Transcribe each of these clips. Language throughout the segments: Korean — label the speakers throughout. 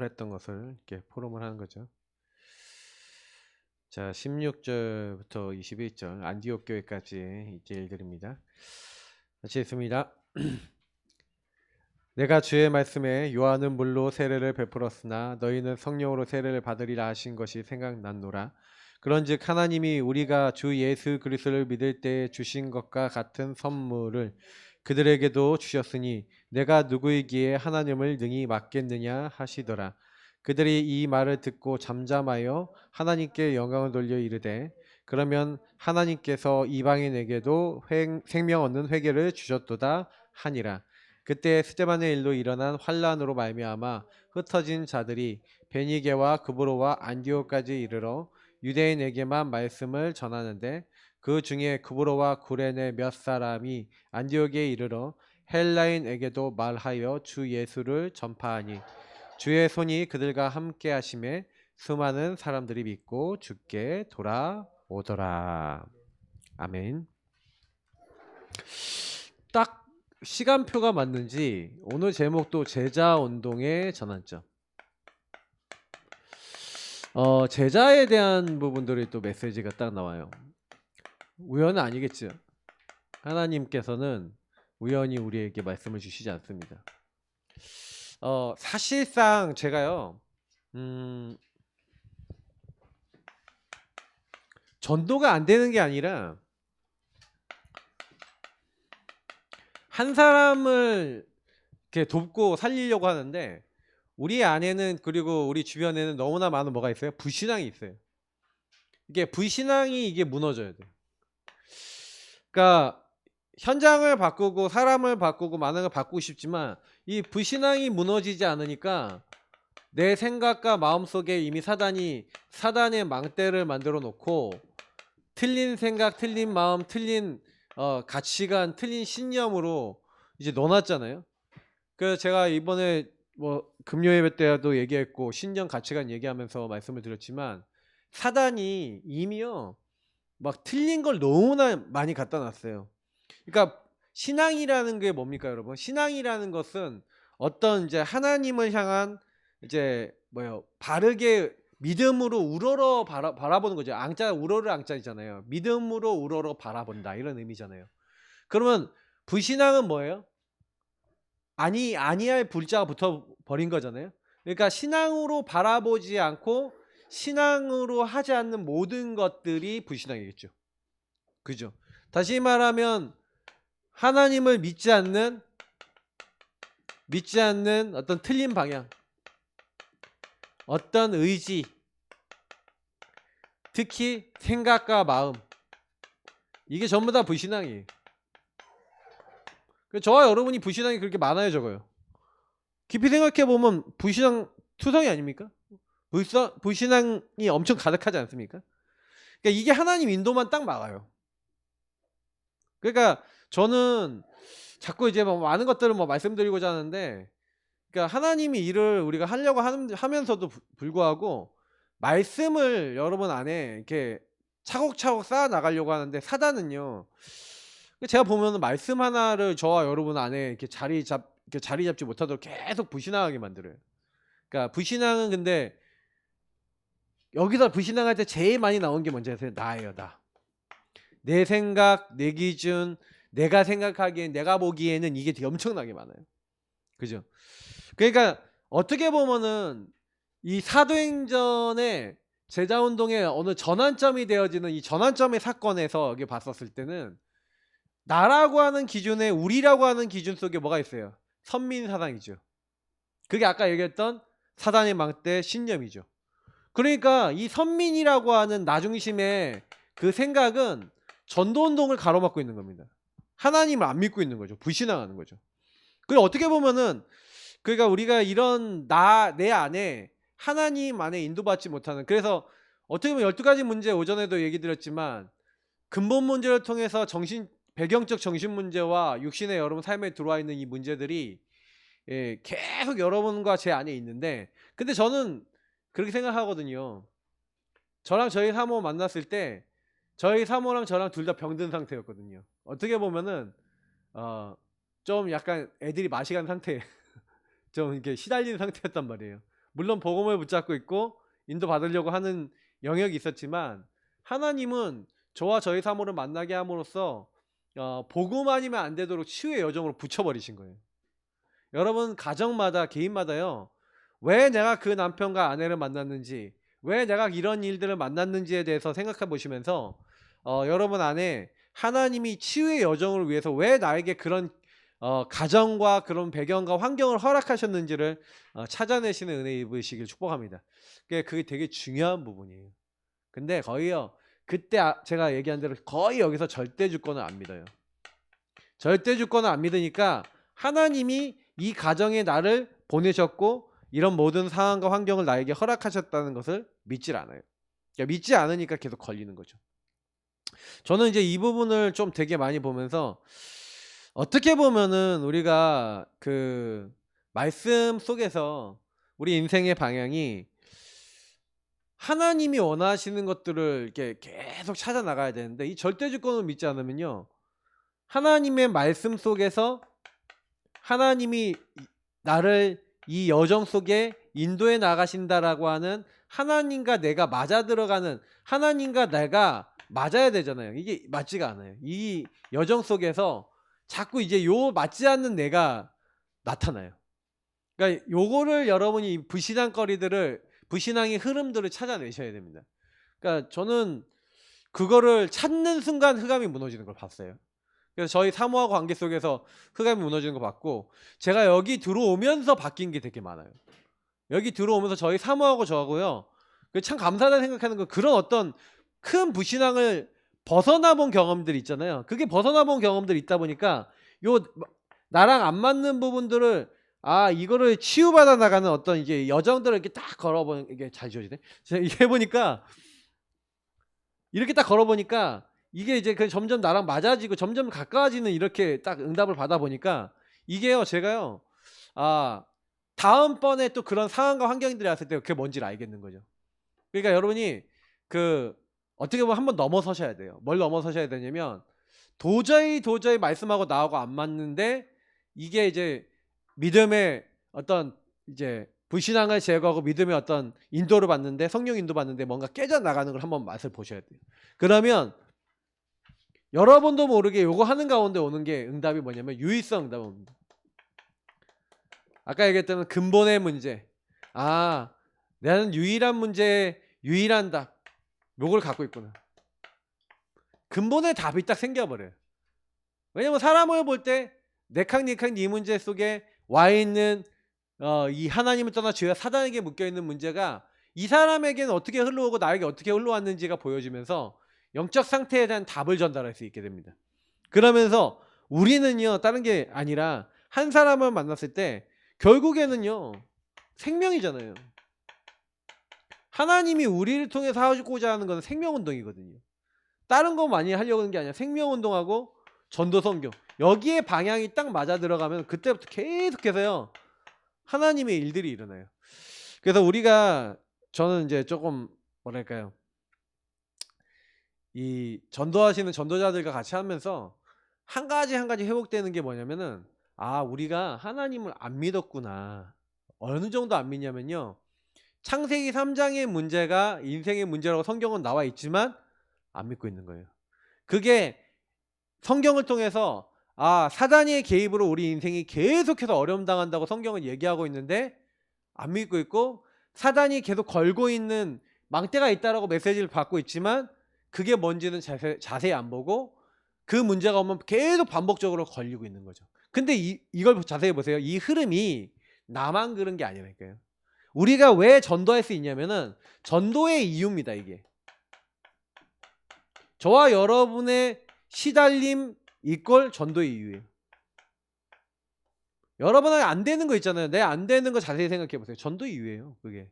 Speaker 1: 했던 것을 이렇게 포럼을 하는 거죠. 자, 16절부터 21절 안디옥 교회까지 이제 일들입니다. 같이 읽습니다. 내가 주의 말씀에 요한은 물로 세례를 베풀었으나 너희는 성령으로 세례를 받으리라 하신 것이 생각났노라. 그런즉 하나님이 우리가 주 예수 그리스도를 믿을 때에 주신 것과 같은 선물을 그들에게도 주셨으니 내가 누구이기에 하나님을 능히 맡겠느냐 하시더라. 그들이 이 말을 듣고 잠잠하여 하나님께 영광을 돌려 이르되 그러면 하나님께서 이방인에게도 생명 얻는 회개를 주셨도다 하니라. 그때 스데반의 일로 일어난 환란으로 말미암아 흩어진 자들이 베니게와 그브로와 안디옥까지 이르러 유대인에게만 말씀을 전하는데 그 중에 그브로와 구레네 몇 사람이 안디옥에 이르러 헬라인에게도 말하여 주 예수를 전파하니 주의 손이 그들과 함께 하심에 수많은 사람들이 믿고 주께 돌아오더라. 아멘. 딱 시간표가 맞는지 오늘 제목도 제자운동의 전환점. 제자에 대한 부분들이 또 메시지가 딱 나와요. 우연은 아니겠죠. 하나님께서는 우연히 우리에게 말씀을 주시지 않습니다. 사실상 제가요, 전도가 안 되는 게 아니라 한 사람을 이렇게 돕고 살리려고 하는데 우리 안에는 그리고 우리 주변에는 너무나 많은 뭐가 있어요? 불신앙이 있어요. 이게 불신앙이 이게 무너져야 돼. 그러니까 현장을 바꾸고 사람을 바꾸고 많은 걸 바꾸고 싶지만 이 불신앙이 무너지지 않으니까 내 생각과 마음속에 이미 사단의 망대를 만들어 놓고 틀린 생각, 틀린 마음, 틀린 가치관, 틀린 신념으로 이제 넣어놨잖아요. 그래서 제가 이번에 뭐 금요 예배 때도 얘기했고 신념 가치관 얘기하면서 말씀을 드렸지만 사단이 이미요 막 틀린 걸 너무나 많이 갖다 놨어요. 그러니까 신앙이라는 게 뭡니까, 여러분? 신앙이라는 것은 어떤 이제 하나님을 향한 이제 뭐요 바르게 믿음으로 우러러 바라보는 거죠. 앙자 우러러 앙자이잖아요. 믿음으로 우러러 바라본다 이런 의미잖아요. 그러면 불신앙은 뭐예요? 아니할 불자가 붙어 버린 거잖아요. 그러니까 신앙으로 바라보지 않고 신앙으로 하지 않는 모든 것들이 불신앙이겠죠. 그죠? 다시 말하면 하나님을 믿지 않는 어떤 틀린 방향, 어떤 의지, 특히 생각과 마음, 이게 전부 다 불신앙이에요. 저와 여러분이 불신앙이 그렇게 많아요, 적어요? 깊이 생각해 보면 불신앙 투성이 아닙니까? 불신앙이 엄청 가득하지 않습니까? 그러니까 이게 하나님 인도만 딱 막아요. 그러니까 저는 자꾸 이제 뭐 많은 것들을 뭐 말씀드리고자 하는데, 그러니까 하나님이 일을 우리가 하려고 하면서도 불구하고 말씀을 여러분 안에 이렇게 차곡차곡 쌓아 나가려고 하는데 사단은요. 제가 보면은 말씀 하나를 저와 여러분 안에 이렇게 자리 잡지 못하도록 계속 불신앙하게 만들어요. 그러니까 불신앙은 근데 여기서 불신앙할 때 제일 많이 나온 게 뭔지 아세요? 나예요, 나. 내 생각, 내 기준, 내가 생각하기엔, 내가 보기에는 이게 되게 엄청나게 많아요. 그죠? 그러니까 어떻게 보면은 이 사도행전의 제자운동의 어느 전환점이 되어지는 이 전환점의 사건에서 여기 봤었을 때는 나라고 하는 기준에 우리라고 하는 기준 속에 뭐가 있어요? 선민사상이죠. 그게 아까 얘기했던 사단의 망대 신념이죠. 그러니까 이 선민이라고 하는 나중심의 그 생각은 전도운동을 가로막고 있는 겁니다. 하나님을 안 믿고 있는 거죠. 불신앙하는 거죠. 그리고 어떻게 보면은 그러니까 우리가 이런 내 안에 하나님 안에 인도받지 못하는, 그래서 어떻게 보면 12가지 문제 오전에도 얘기 드렸지만 근본 문제를 통해서 배경적 정신 문제와 육신의 여러분 삶에 들어와 있는 이 문제들이 계속 여러분과 제 안에 있는데, 근데 저는 그렇게 생각하거든요. 저랑 저희 사모 만났을 때 저희 사모랑 저랑 둘 다 병든 상태였거든요. 어떻게 보면은 좀 약간 애들이 마시간 상태 좀 이렇게 시달리는 상태였단 말이에요. 물론 복음을 붙잡고 있고 인도받으려고 하는 영역이 있었지만, 하나님은 저와 저희 사모를 만나게 함으로써 복음 아니면 안 되도록 치유의 여정으로 붙여버리신 거예요. 여러분 가정마다 개인마다요, 왜 내가 그 남편과 아내를 만났는지, 왜 내가 이런 일들을 만났는지에 대해서 생각해 보시면서 여러분 안에 하나님이 치유의 여정을 위해서 왜 나에게 그런 가정과 그런 배경과 환경을 허락하셨는지를 찾아내시는 은혜 입으시길 축복합니다. 그게 되게 중요한 부분이에요. 근데 거의요, 그때 제가 얘기한 대로 거의 여기서 절대 주권을 안 믿어요. 절대 주권을 안 믿으니까 하나님이 이 가정에 나를 보내셨고 이런 모든 상황과 환경을 나에게 허락하셨다는 것을 믿질 않아요. 그러니까 믿지 않으니까 계속 걸리는 거죠. 저는 이제 이 부분을 좀 되게 많이 보면서, 어떻게 보면은 우리가 그 말씀 속에서 우리 인생의 방향이 하나님이 원하시는 것들을 이렇게 계속 찾아 나가야 되는데, 이 절대 주권을 믿지 않으면요, 하나님의 말씀 속에서 하나님이 나를 이 여정 속에 인도해 나가신다라고 하는 하나님과 내가 맞아 들어가는, 하나님과 내가 맞아야 되잖아요. 이게 맞지가 않아요. 이 여정 속에서 자꾸 이제 요 맞지 않는 내가 나타나요. 그러니까 요거를 여러분이 이 불신앙거리들을, 불신앙의 흐름들을 찾아내셔야 됩니다. 그러니까 저는 그거를 찾는 순간 흑암이 무너지는 걸 봤어요. 그래서 저희 사모와 관계 속에서 흑암이 무너지는 거 봤고, 제가 여기 들어오면서 바뀐 게 되게 많아요. 여기 들어오면서 저희 사모하고 저하고요, 참 감사하다 생각하는 건, 그런 어떤 큰 불신앙을 벗어나 본 경험들이 있잖아요. 그게 벗어나 본 경험들이 있다 보니까 요 나랑 안 맞는 부분들을, 이거를 치유받아 나가는 어떤 이제 여정들을 이렇게 딱 걸어보는, 이게 잘 지워지네. 제가 이게 해보니까, 이렇게 딱 걸어보니까 이게 이제 점점 나랑 맞아지고 점점 가까워지는, 이렇게 딱 응답을 받아보니까 이게요, 제가요, 다음번에 또 그런 상황과 환경들이 왔을 때 그게 뭔지를 알겠는 거죠. 그러니까 여러분이 어떻게 보면 한번 넘어서셔야 돼요. 뭘 넘어서셔야 되냐면, 도저히 말씀하고 나하고 안 맞는데, 이게 이제 믿음의 어떤 이제 불신앙을 제거하고 믿음의 어떤 인도를 받는데, 성령 인도 받는데 뭔가 깨져나가는 걸 한번 맛을 보셔야 돼요. 그러면 여러분도 모르게 요거 하는 가운데 오는 게 응답이 뭐냐면 유의성 응답이 옵니다. 아까 얘기했던 근본의 문제, 나는 유일한 문제에 유일한 답, 요걸 갖고 있구나. 근본의 답이 딱 생겨버려요. 왜냐면 사람을 볼 때 네캉네캉 이 문제 속에 와 있는 이 하나님을 떠나 죄와 사단에게 묶여있는 문제가 이 사람에게는 어떻게 흘러오고 나에게 어떻게 흘러왔는지가 보여지면서 영적 상태에 대한 답을 전달할 수 있게 됩니다. 그러면서 우리는요, 다른 게 아니라 한 사람을 만났을 때 결국에는요, 생명이잖아요. 하나님이 우리를 통해서 하고자 하는 건 생명운동이거든요. 다른 거 많이 하려고 하는 게 아니라 생명운동하고 전도선교, 여기에 방향이 딱 맞아 들어가면 그때부터 계속해서요, 하나님의 일들이 일어나요. 그래서 저는 이제 조금 뭐랄까요, 이 전도하시는 전도자들과 같이 하면서 한 가지 회복되는 게 뭐냐면은, 우리가 하나님을 안 믿었구나. 어느 정도 안 믿냐면요, 창세기 3장의 문제가 인생의 문제라고 성경은 나와 있지만 안 믿고 있는 거예요. 그게 성경을 통해서 사단의 개입으로 우리 인생이 계속해서 어려움 당한다고 성경은 얘기하고 있는데 안 믿고 있고, 사단이 계속 걸고 있는 망대가 있다라고 메시지를 받고 있지만 그게 뭔지는 자세히 안 보고, 그 문제가 오면 계속 반복적으로 걸리고 있는 거죠. 근데 이걸 자세히 보세요. 이 흐름이 나만 그런 게 아니라니까요. 우리가 왜 전도할 수 있냐면은 전도의 이유입니다. 이게 저와 여러분의 시달림 이꼴 전도의 이유예요. 여러분하고 안 되는 거 있잖아요. 내 안 되는 거 자세히 생각해 보세요. 전도의 이유예요. 그게.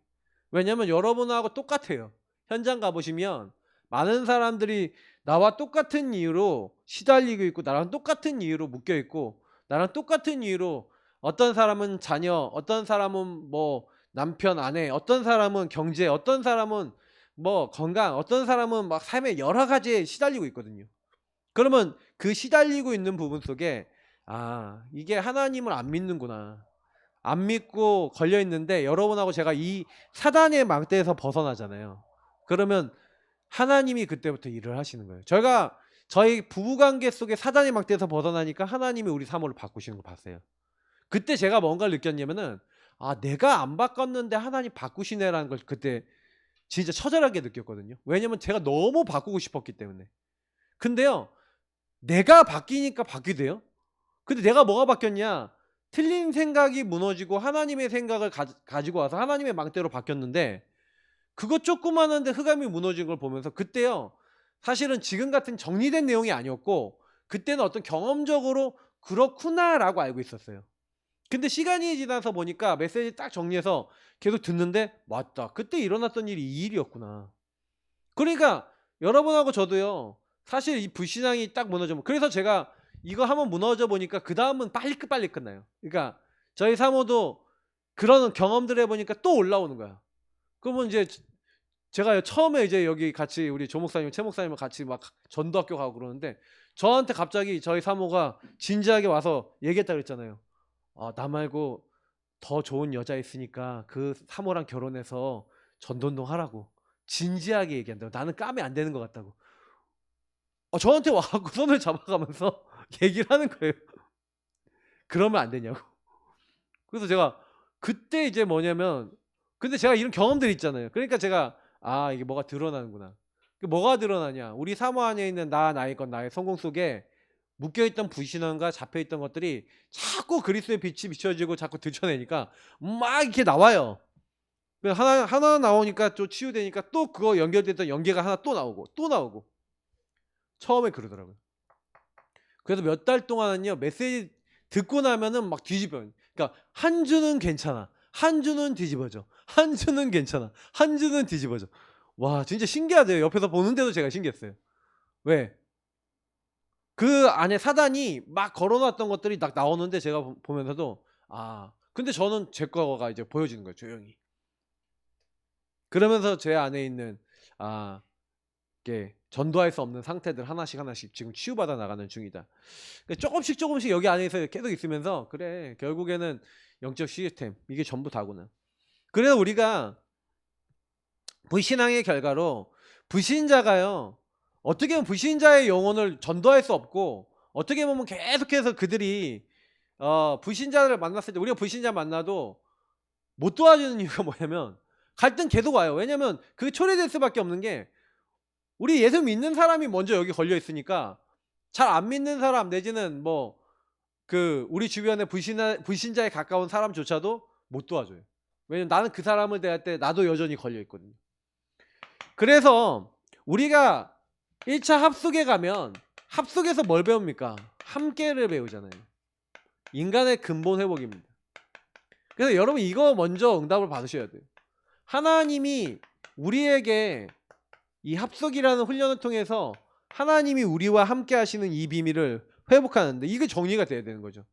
Speaker 1: 왜냐면 여러분하고 똑같아요. 현장 가보시면 많은 사람들이 나와 똑같은 이유로 시달리고 있고, 나랑 똑같은 이유로 묶여 있고, 나랑 똑같은 이유로, 어떤 사람은 자녀, 어떤 사람은 뭐 남편, 아내, 어떤 사람은 경제, 어떤 사람은 뭐 건강, 어떤 사람은 막 삶의 여러 가지에 시달리고 있거든요. 그러면 그 시달리고 있는 부분 속에 이게 하나님을 안 믿는구나. 안 믿고 걸려 있는데 여러분하고 제가 이 사단의 망대에서 벗어나잖아요. 그러면 하나님이 그때부터 일을 하시는 거예요. 저희 부부관계 속에 사단의 망대에서 벗어나니까 하나님이 우리 사모를 바꾸시는 거 봤어요. 그때 제가 뭔가를 느꼈냐면은 아 내가 안 바꿨는데 하나님 바꾸시네라는 걸 그때 진짜 처절하게 느꼈거든요. 왜냐면 제가 너무 바꾸고 싶었기 때문에. 근데요 내가 바뀌니까 바뀌대요. 근데 내가 뭐가 바뀌었냐, 틀린 생각이 무너지고 하나님의 생각을 가지고 와서 하나님의 망대로 바뀌었는데 그거 조그마한데 흑암이 무너진 걸 보면서 그때요 사실은 지금 같은 정리된 내용이 아니었고 그때는 어떤 경험적으로 그렇구나라고 알고 있었어요. 근데 시간이 지나서 보니까 메시지 딱 정리해서 계속 듣는데 맞다 그때 일어났던 일이 이 일이었구나. 그러니까 여러분하고 저도요 사실 이 불신앙이 딱 무너지면, 그래서 제가 이거 한번 무너져 보니까 그 다음은 빨리 끝나요. 그러니까 저희 사모도 그런 경험들 해보니까 또 올라오는 거야. 그러면 이제 제가 처음에 이제 여기 같이 우리 조 목사님, 최 목사님을 같이 막 전도학교 가고 그러는데 저한테 갑자기 저희 사모가 진지하게 와서 얘기했다 그랬잖아요. 아, 나 말고 더 좋은 여자 있으니까 그 사모랑 결혼해서 전도운동 하라고 진지하게 얘기한다고. 나는 까면 안 되는 것 같다고. 저한테 와갖고 손을 잡아가면서 얘기를 하는 거예요. 그러면 안 되냐고. 그래서 제가 그때 이제 뭐냐면, 근데 제가 이런 경험들이 있잖아요. 그러니까 제가 아 이게 뭐가 드러나는구나. 뭐가 드러나냐, 우리 사모 안에 있는 나의 것, 나의 성공 속에 묶여있던 불신앙과 잡혀있던 것들이 자꾸 그리스도의 빛이 비춰지고 자꾸 들춰내니까 막 이렇게 나와요. 하나 나오니까 또 치유되니까 또 그거 연결됐던 연계가 하나 또 나오고 또 나오고. 처음에 그러더라고요. 그래서 몇 달 동안은요 메시지 듣고 나면은 막 뒤집어요. 그러니까 한 주는 괜찮아, 한 주는 뒤집어져, 한 주는 괜찮아, 한 주는 뒤집어져. 와 진짜 신기하대요. 옆에서 보는데도 제가 신기했어요. 왜? 그 안에 사단이 막 걸어놨던 것들이 딱 나오는데 제가 보면서도 아 근데 저는 제 거가 이제 보여지는 거예요 조용히. 그러면서 제 안에 있는 아 이게 전도할 수 없는 상태들 하나씩 지금 치유받아 나가는 중이다. 조금씩 여기 안에서 계속 있으면서 그래 결국에는 영적 시스템 이게 전부 다구나. 그래서 우리가 불신앙의 결과로 불신자가요 어떻게 보면 불신자의 영혼을 전도할 수 없고, 어떻게 보면 계속해서 그들이 불신자를 만났을 때 우리가 불신자 만나도 못 도와주는 이유가 뭐냐면 갈등 계속 와요. 왜냐면 그게 초래될 수밖에 없는 게 우리 예수 믿는 사람이 먼저 여기 걸려 있으니까 잘 안 믿는 사람 내지는 뭐 그 우리 주변에 불신자에 가까운 사람조차도 못 도와줘요. 왜냐면 나는 그 사람을 대할 때 나도 여전히 걸려 있거든요. 그래서 우리가 1차 합숙에 가면 합숙에서 뭘 배웁니까? 함께를 배우잖아요. 인간의 근본 회복입니다. 그래서 여러분 이거 먼저 응답을 받으셔야 돼요. 하나님이 우리에게 이 합숙이라는 훈련을 통해서 하나님이 우리와 함께 하시는 이 비밀을 회복하는데 이게 정리가 돼야 되는 거죠.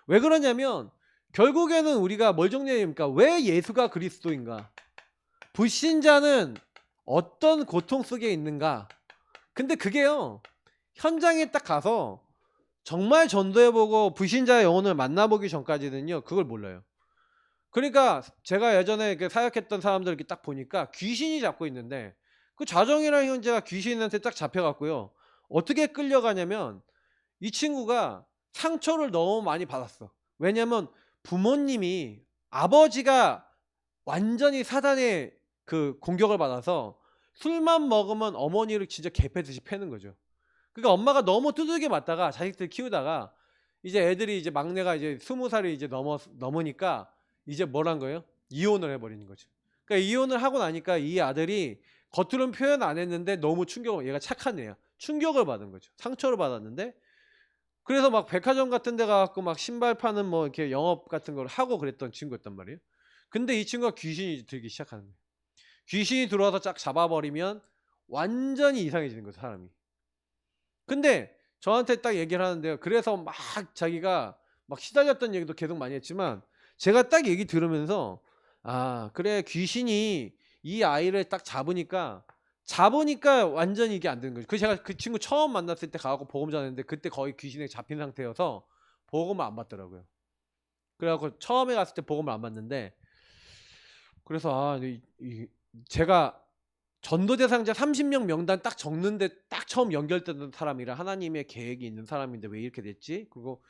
Speaker 1: 왜 그러냐면 결국에는 우리가 뭘 정리해야 됩니까? 왜 예수가 그리스도인가? 불신자는 어떤 고통 속에 있는가? 근데 그게요 현장에 딱 가서 정말 전도해보고 불신자의 영혼을 만나보기 전까지는요 그걸 몰라요. 그러니까 제가 예전에 사역했던 사람들 이렇게 딱 보니까 귀신이 잡고 있는데 그 자정이라는 형제가 귀신한테 딱 잡혀갔고요. 어떻게 끌려가냐면 이 친구가 상처를 너무 많이 받았어. 왜냐면 부모님이, 아버지가 완전히 사단의 그 공격을 받아서 술만 먹으면 어머니를 진짜 개패듯이 패는 거죠. 그러니까 엄마가 너무 두들겨 맞다가 자식들 키우다가 이제 애들이 이제 막내가 이제 20살이 이제 넘으니까 이제 뭘 한 거예요? 이혼을 해버리는 거죠. 그러니까 이혼을 하고 나니까 이 아들이 겉으로는 표현 안 했는데 너무 얘가 착한 애야. 충격을 받은 거죠. 상처를 받았는데 그래서 막 백화점 같은 데 가갖고 막 신발 파는 뭐 이렇게 영업 같은 걸 하고 그랬던 친구였단 말이에요. 근데 이 친구가 귀신이 들기 시작하는 거예요. 귀신이 들어와서 쫙 잡아버리면 완전히 이상해지는 거죠 사람이. 근데 저한테 딱 얘기를 하는데요. 그래서 막 자기가 막 시달렸던 얘기도 계속 많이 했지만 제가 딱 얘기 들으면서 아 그래 귀신이 이 아이를 딱 잡으니까 완전히 이게 안 되는 거죠. 제가 그 친구 처음 만났을 때 가갖고 보험 전했는데 그때 거의 귀신에 잡힌 상태여서 보험을 안 받더라고요. 그래갖고 처음에 갔을 때 복음을 안 받는데, 그래서 제가 전도 대상자 30명 명단 딱 적는데 딱 처음 연결되는 사람이라 하나님의 계획이 있는 사람인데 왜 이렇게 됐지? 그리고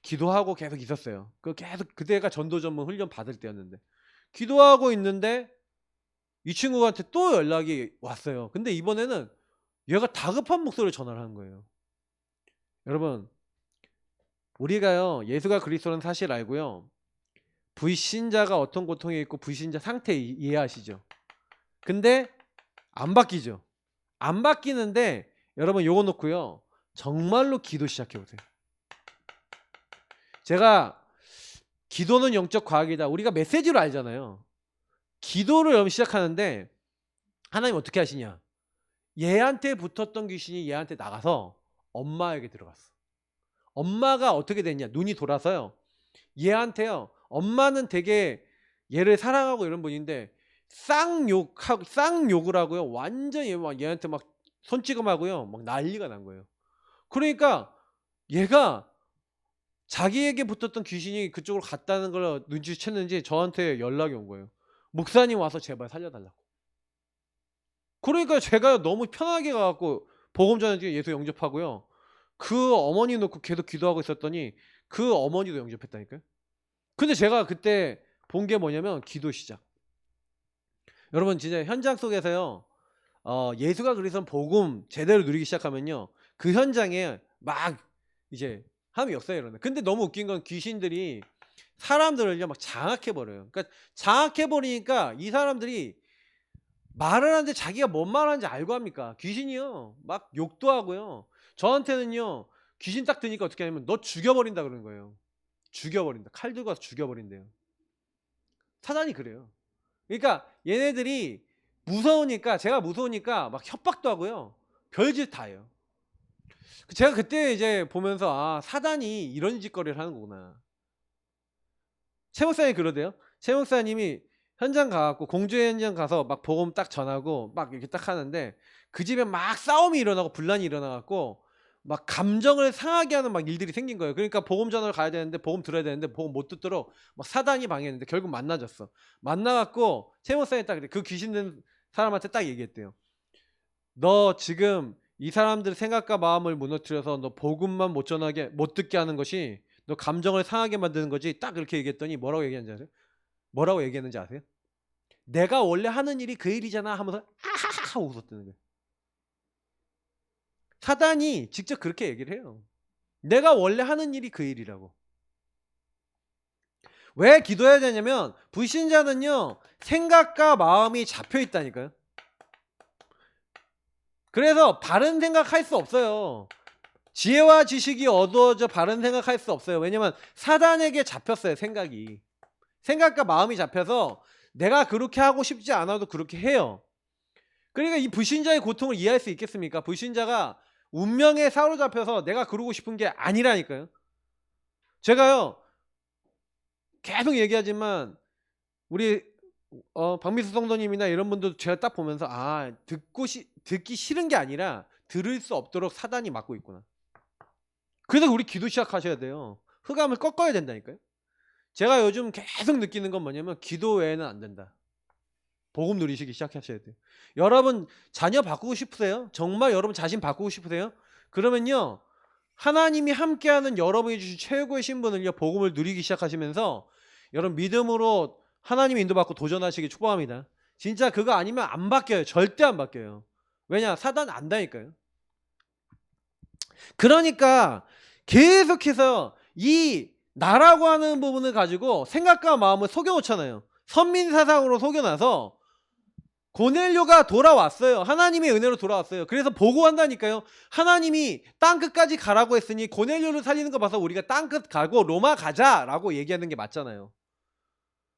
Speaker 1: 기도하고 계속 있었어요. 계속 그때가 전도 전문 훈련 받을 때였는데, 기도하고 있는데 이 친구한테 또 연락이 왔어요. 근데 이번에는 얘가 다급한 목소리로 전화를 하는 거예요. 여러분, 우리가요 예수가 그리스도는 사실 알고요, 불신자가 어떤 고통에 있고 불신자 상태 이해하시죠? 근데 안 바뀌죠. 안 바뀌는데 여러분 요거 놓고요, 정말로 기도 시작해보세요. 제가 기도는 영적 과학이다, 우리가 메시지로 알잖아요. 기도를 여러분 시작하는데 하나님 어떻게 하시냐, 얘한테 붙었던 귀신이 얘한테 나가서 엄마에게 들어갔어. 엄마가 어떻게 됐냐, 눈이 돌아서요, 얘한테요, 엄마는 되게 얘를 사랑하고 이런 분인데 쌍욕을 하고요, 완전히 얘한테 막 손찌검하고요, 막 난리가 난 거예요. 그러니까 얘가 자기에게 붙었던 귀신이 그쪽으로 갔다는 걸 눈치챘는지 저한테 연락이 온 거예요. 목사님 와서 제발 살려달라고. 그러니까 제가 너무 편하게 가갖고 복음 전하기 예수 영접하고요, 그 어머니 놓고 계속 기도하고 있었더니 그 어머니도 영접했다니까요. 근데 제가 그때 본 게 뭐냐면 기도 시작. 여러분 진짜 현장 속에서요, 예수가 그리스도는 복음 제대로 누리기 시작하면요, 그 현장에 막 이제 하나님 역사에 일어나. 근데 너무 웃긴 건 귀신들이 사람들을요 막 장악해버려요. 그러니까 장악해버리니까 이 사람들이 말을 하는데 자기가 뭔 말하는지 알고 합니까? 귀신이요 막 욕도 하고요, 저한테는요 귀신 딱 드니까 어떻게 하냐면 너 죽여버린다 그러는 거예요. 죽여버린다, 칼 들고 와서 죽여버린대요. 사단이 그래요. 그러니까 얘네들이 무서우니까, 제가 무서우니까 막 협박도 하고요, 별짓 다 해요. 제가 그때 이제 보면서 아, 사단이 이런 짓거리를 하는 거구나. 최 목사님이 그러대요. 최 목사님이 현장 가갖고 공주 현장 가서 막 복음 딱 전하고 막 이렇게 딱 하는데 그 집에 막 싸움이 일어나고 분란이 일어나갖고 막 감정을 상하게 하는 막 일들이 생긴 거예요. 그러니까 복음 전하러 가야 되는데, 복음 들어야 되는데 복음 못 듣도록 막 사단이 방해했는데 결국 만나졌어. 만나갖고 최 목사님이 딱 그래, 그 귀신 든 사람한테 딱 얘기했대요. 너 지금 이 사람들 생각과 마음을 무너뜨려서 너 복음만 못 전하게 못 듣게 하는 것이 너 감정을 상하게 만드는 거지. 딱 그렇게 얘기했더니 뭐라고 얘기했는지 아세요? 뭐라고 얘기했는지 아세요? 내가 원래 하는 일이 그 일이잖아 하면서 하하하 하고 웃었다는 거예요. 사단이 직접 그렇게 얘기를 해요. 내가 원래 하는 일이 그 일이라고. 왜 기도해야 되냐면 불신자는요 생각과 마음이 잡혀 있다니까요. 그래서 바른 생각할 수 없어요. 지혜와 지식이 어두워져 바른 생각할 수 없어요. 왜냐면 사단에게 잡혔어요. 생각과 마음이 잡혀서 내가 그렇게 하고 싶지 않아도 그렇게 해요. 그러니까 이 불신자의 고통을 이해할 수 있겠습니까? 불신자가 운명에 사로잡혀서 내가 그러고 싶은 게 아니라니까요. 제가요 계속 얘기하지만 우리 박미수 성도님이나 이런 분들 제가 딱 보면서 아, 듣기 싫은 게 아니라 들을 수 없도록 사단이 막고 있구나. 그래서 우리 기도 시작하셔야 돼요. 흑암을 꺾어야 된다니까요. 제가 요즘 계속 느끼는 건 뭐냐면 기도 외에는 안 된다. 복음 누리시기 시작하셔야 돼요. 여러분 자녀 바꾸고 싶으세요? 정말 여러분 자신 바꾸고 싶으세요? 그러면요 하나님이 함께하는 여러분이 주신 최고의 신분을요 복음을 누리기 시작하시면서 여러분 믿음으로 하나님의 인도받고 도전하시기 축복합니다. 진짜 그거 아니면 안 바뀌어요. 절대 안 바뀌어요. 왜냐? 사단 안다니까요. 그러니까 계속해서 이 나라고 하는 부분을 가지고 생각과 마음을 속여놓잖아요. 선민사상으로 속여놔서 고넬료가 돌아왔어요. 하나님의 은혜로 돌아왔어요. 그래서 보고한다니까요. 하나님이 땅끝까지 가라고 했으니 고넬료를 살리는 거 봐서 우리가 땅끝 가고 로마 가자라고 얘기하는 게 맞잖아요.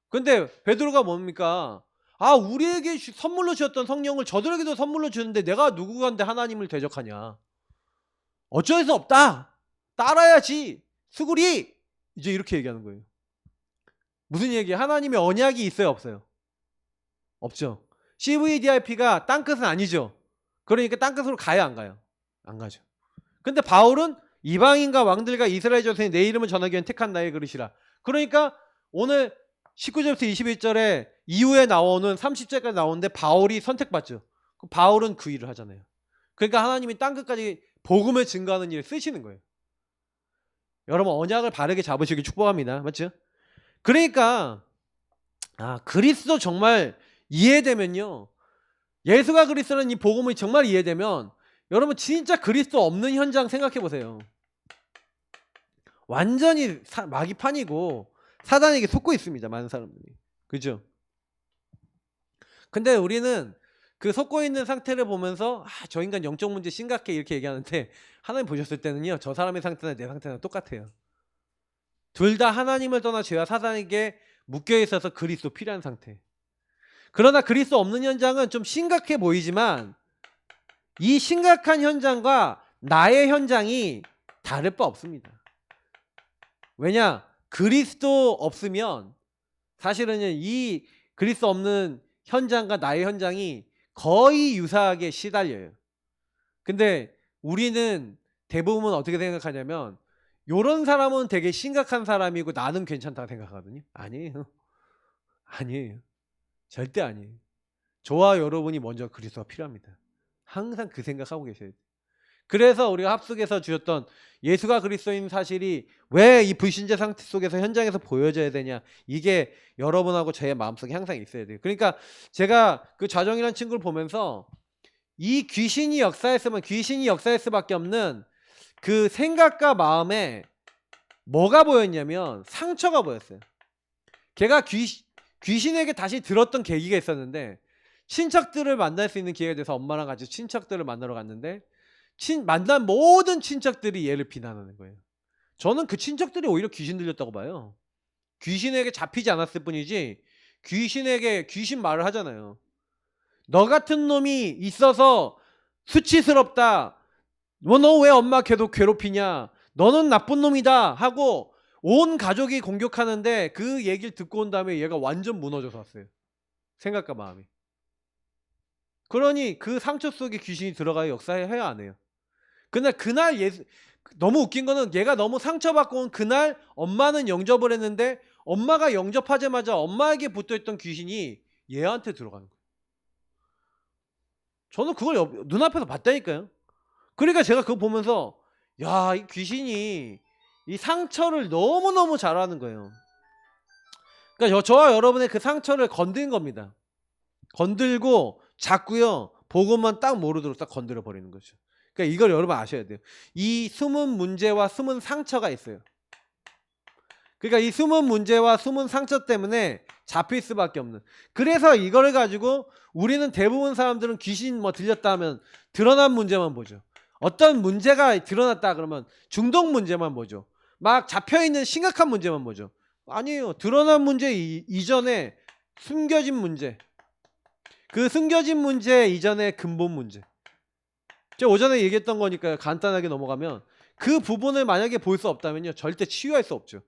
Speaker 1: 근데 베드로가 뭡니까? 아, 우리에게 선물로 주셨던 성령을 저들에게도 선물로 주는데 내가 누구간데 하나님을 대적하냐. 어쩔 수 없다. 따라야지. 수구리. 이제 이렇게 얘기하는 거예요. 무슨 얘기야? 하나님의 언약이 있어요, 없어요? 없죠. CVDIP가 땅끝은 아니죠. 그러니까 땅끝으로 가요, 안 가요? 안 가죠. 근데 바울은 이방인과 왕들과 이스라엘 전생에 내 이름을 전하기 위한 택한 나의 그릇이라. 그러니까 오늘 19절부터 21절에 이후에 나오는 30절까지 나오는데 바울이 선택받죠. 바울은 그 일을 하잖아요. 그러니까 하나님이 땅끝까지 복음을 증거하는 일을 쓰시는 거예요. 여러분 언약을 바르게 잡으시길 축복합니다. 맞죠? 그러니까 그리스도 정말 이해되면요. 예수가 그리스도라는 이 복음이 정말 이해되면 여러분 진짜 그리스도 없는 현장 생각해 보세요. 완전히 마귀판이고 사단에게 속고 있습니다. 많은 사람들이. 그죠? 근데 우리는 그 속고 있는 상태를 보면서 저 인간 영적 문제 심각해 이렇게 얘기하는데 하나님 보셨을 때는요. 저 사람의 상태나 내 상태나 똑같아요. 둘 다 하나님을 떠나 죄와 사단에게 묶여 있어서 그리스도 필요한 상태. 그러나 그리스도 없는 현장은 좀 심각해 보이지만 이 심각한 현장과 나의 현장이 다를 바 없습니다. 왜냐? 그리스도 없으면 사실은 이 그리스도 없는 현장과 나의 현장이 거의 유사하게 시달려요. 근데 우리는 대부분 어떻게 생각하냐면 요런 사람은 되게 심각한 사람이고 나는 괜찮다고 생각하거든요. 아니에요. 아니에요. 절대 아니에요. 저와 여러분이 먼저 그리스도가 필요합니다. 항상 그 생각하고 계셔야 돼요. 그래서 우리가 합숙에서 주셨던 예수가 그리스도인 사실이 왜 이 불신자 상태 속에서 현장에서 보여져야 되냐, 이게 여러분하고 저의 마음속에 항상 있어야 돼요. 그러니까 제가 그 좌정이라는 친구를 보면서 이 귀신이 역사했으면 귀신이 역사할 수밖에 없는 그 생각과 마음에 뭐가 보였냐면 상처가 보였어요. 걔가 귀신에게 다시 들었던 계기가 있었는데 친척들을 만날 수 있는 기회가 돼서 엄마랑 같이 친척들을 만나러 갔는데 만난 모든 친척들이 얘를 비난하는 거예요. 저는 그 친척들이 오히려 귀신 들렸다고 봐요. 귀신에게 잡히지 않았을 뿐이지 귀신에게 귀신 말을 하잖아요. 너 같은 놈이 있어서 수치스럽다. 너 왜 엄마 계속 괴롭히냐. 너는 나쁜 놈이다 하고 온 가족이 공격하는데 그 얘기를 듣고 온 다음에 얘가 완전 무너져서 왔어요. 생각과 마음이. 그러니 그 상처 속에 귀신이 들어가야 역사해야 안 해요. 근데 그날 너무 웃긴 거는 얘가 너무 상처받고 온 그날 엄마는 영접을 했는데 엄마가 영접하자마자 엄마에게 붙어있던 귀신이 얘한테 들어가는 거예요. 저는 그걸 눈앞에서 봤다니까요. 그러니까 제가 그거 보면서 야, 이 귀신이 이 상처를 너무너무 잘하는 거예요. 그러니까 저와 여러분의 그 상처를 건드린 겁니다. 건들고 잡고요. 복음만 딱 모르도록 딱 건드려 버리는 거죠. 그러니까 이걸 여러분 아셔야 돼요. 이 숨은 문제와 숨은 상처가 있어요. 그러니까 이 숨은 문제와 숨은 상처 때문에 잡힐 수밖에 없는. 그래서 이걸 가지고 우리는 대부분 사람들은 귀신 들렸다 하면 드러난 문제만 보죠. 어떤 문제가 드러났다 그러면 중독 문제만 보죠. 막 잡혀있는 심각한 문제만 보죠. 아니에요. 드러난 문제 이전에 숨겨진 문제, 그 숨겨진 문제 이전에 근본 문제, 제가 오전에 얘기했던 거니까 간단하게 넘어가면 그 부분을 만약에 볼 수 없다면요 절대 치유할 수 없죠.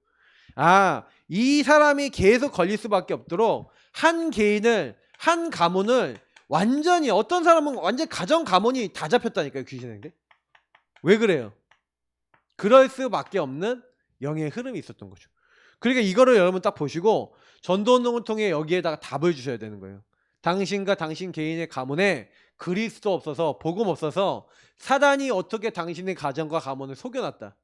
Speaker 1: 이 사람이 계속 걸릴 수밖에 없도록 한 개인을, 한 가문을 완전히, 어떤 사람은 완전 가정 가문이 다 잡혔다니까요. 귀신에게. 왜 그래요? 그럴 수밖에 없는 영의 흐름이 있었던 거죠. 그러니까 이거를 여러분 딱 보시고 전도운동을 통해 여기에다가 답을 주셔야 되는 거예요. 당신과 당신 개인의 가문에 그리스도 없어서 복음 없어서 사단이 어떻게 당신의 가정과 가문을 속여놨다.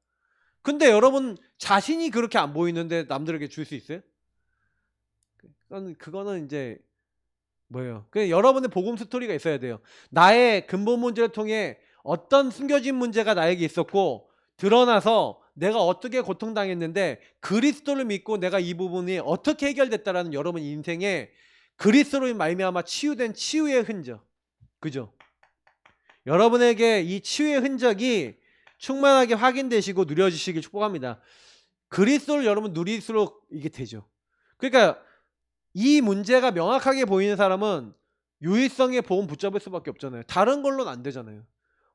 Speaker 1: 근데 여러분 자신이 그렇게 안 보이는데 남들에게 줄 수 있어요? 그거는 이제 뭐예요? 그냥 여러분의 복음 스토리가 있어야 돼요. 나의 근본 문제를 통해 어떤 숨겨진 문제가 나에게 있었고 드러나서 내가 어떻게 고통당했는데 그리스도를 믿고 내가 이 부분이 어떻게 해결됐다라는 여러분 인생에 그리스도로 말미암아 치유된 치유의 흔적. 그죠? 여러분에게 이 치유의 흔적이 충만하게 확인되시고 누려지시길 축복합니다. 그리스도를 여러분 누릴수록 이게 되죠. 그러니까 이 문제가 명확하게 보이는 사람은 유일성의 복음 붙잡을 수밖에 없잖아요. 다른 걸로는 안 되잖아요.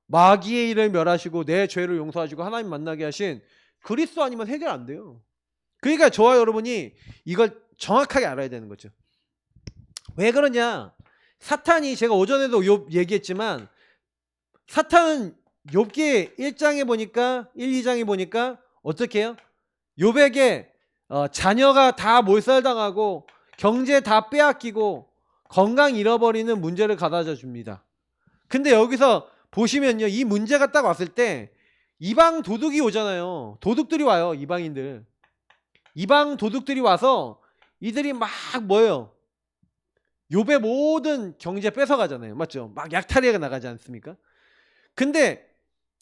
Speaker 1: 마귀의 일을 멸하시고 내 죄를 용서하시고 하나님 만나게 하신 그리스도 아니면 해결 안 돼요. 그러니까 저와 여러분이 이걸 정확하게 알아야 되는 거죠. 왜 그러냐? 사탄이, 제가 오전에도 욥 얘기했지만 사탄은 욥기 1장에 보니까 1, 2장에 보니까 어떻게 해요? 욥에게 자녀가 다 몰살당하고 경제 다 빼앗기고 건강 잃어버리는 문제를 가져다 줍니다. 근데 여기서 보시면요, 이 문제가 딱 왔을 때 이방 도둑이 오잖아요. 도둑들이 와요. 이방 도둑들이 와서 이들이 막 뭐예요? 욥의 모든 경제 뺏어가잖아요. 맞죠? 막 약탈해가 나가지 않습니까? 근데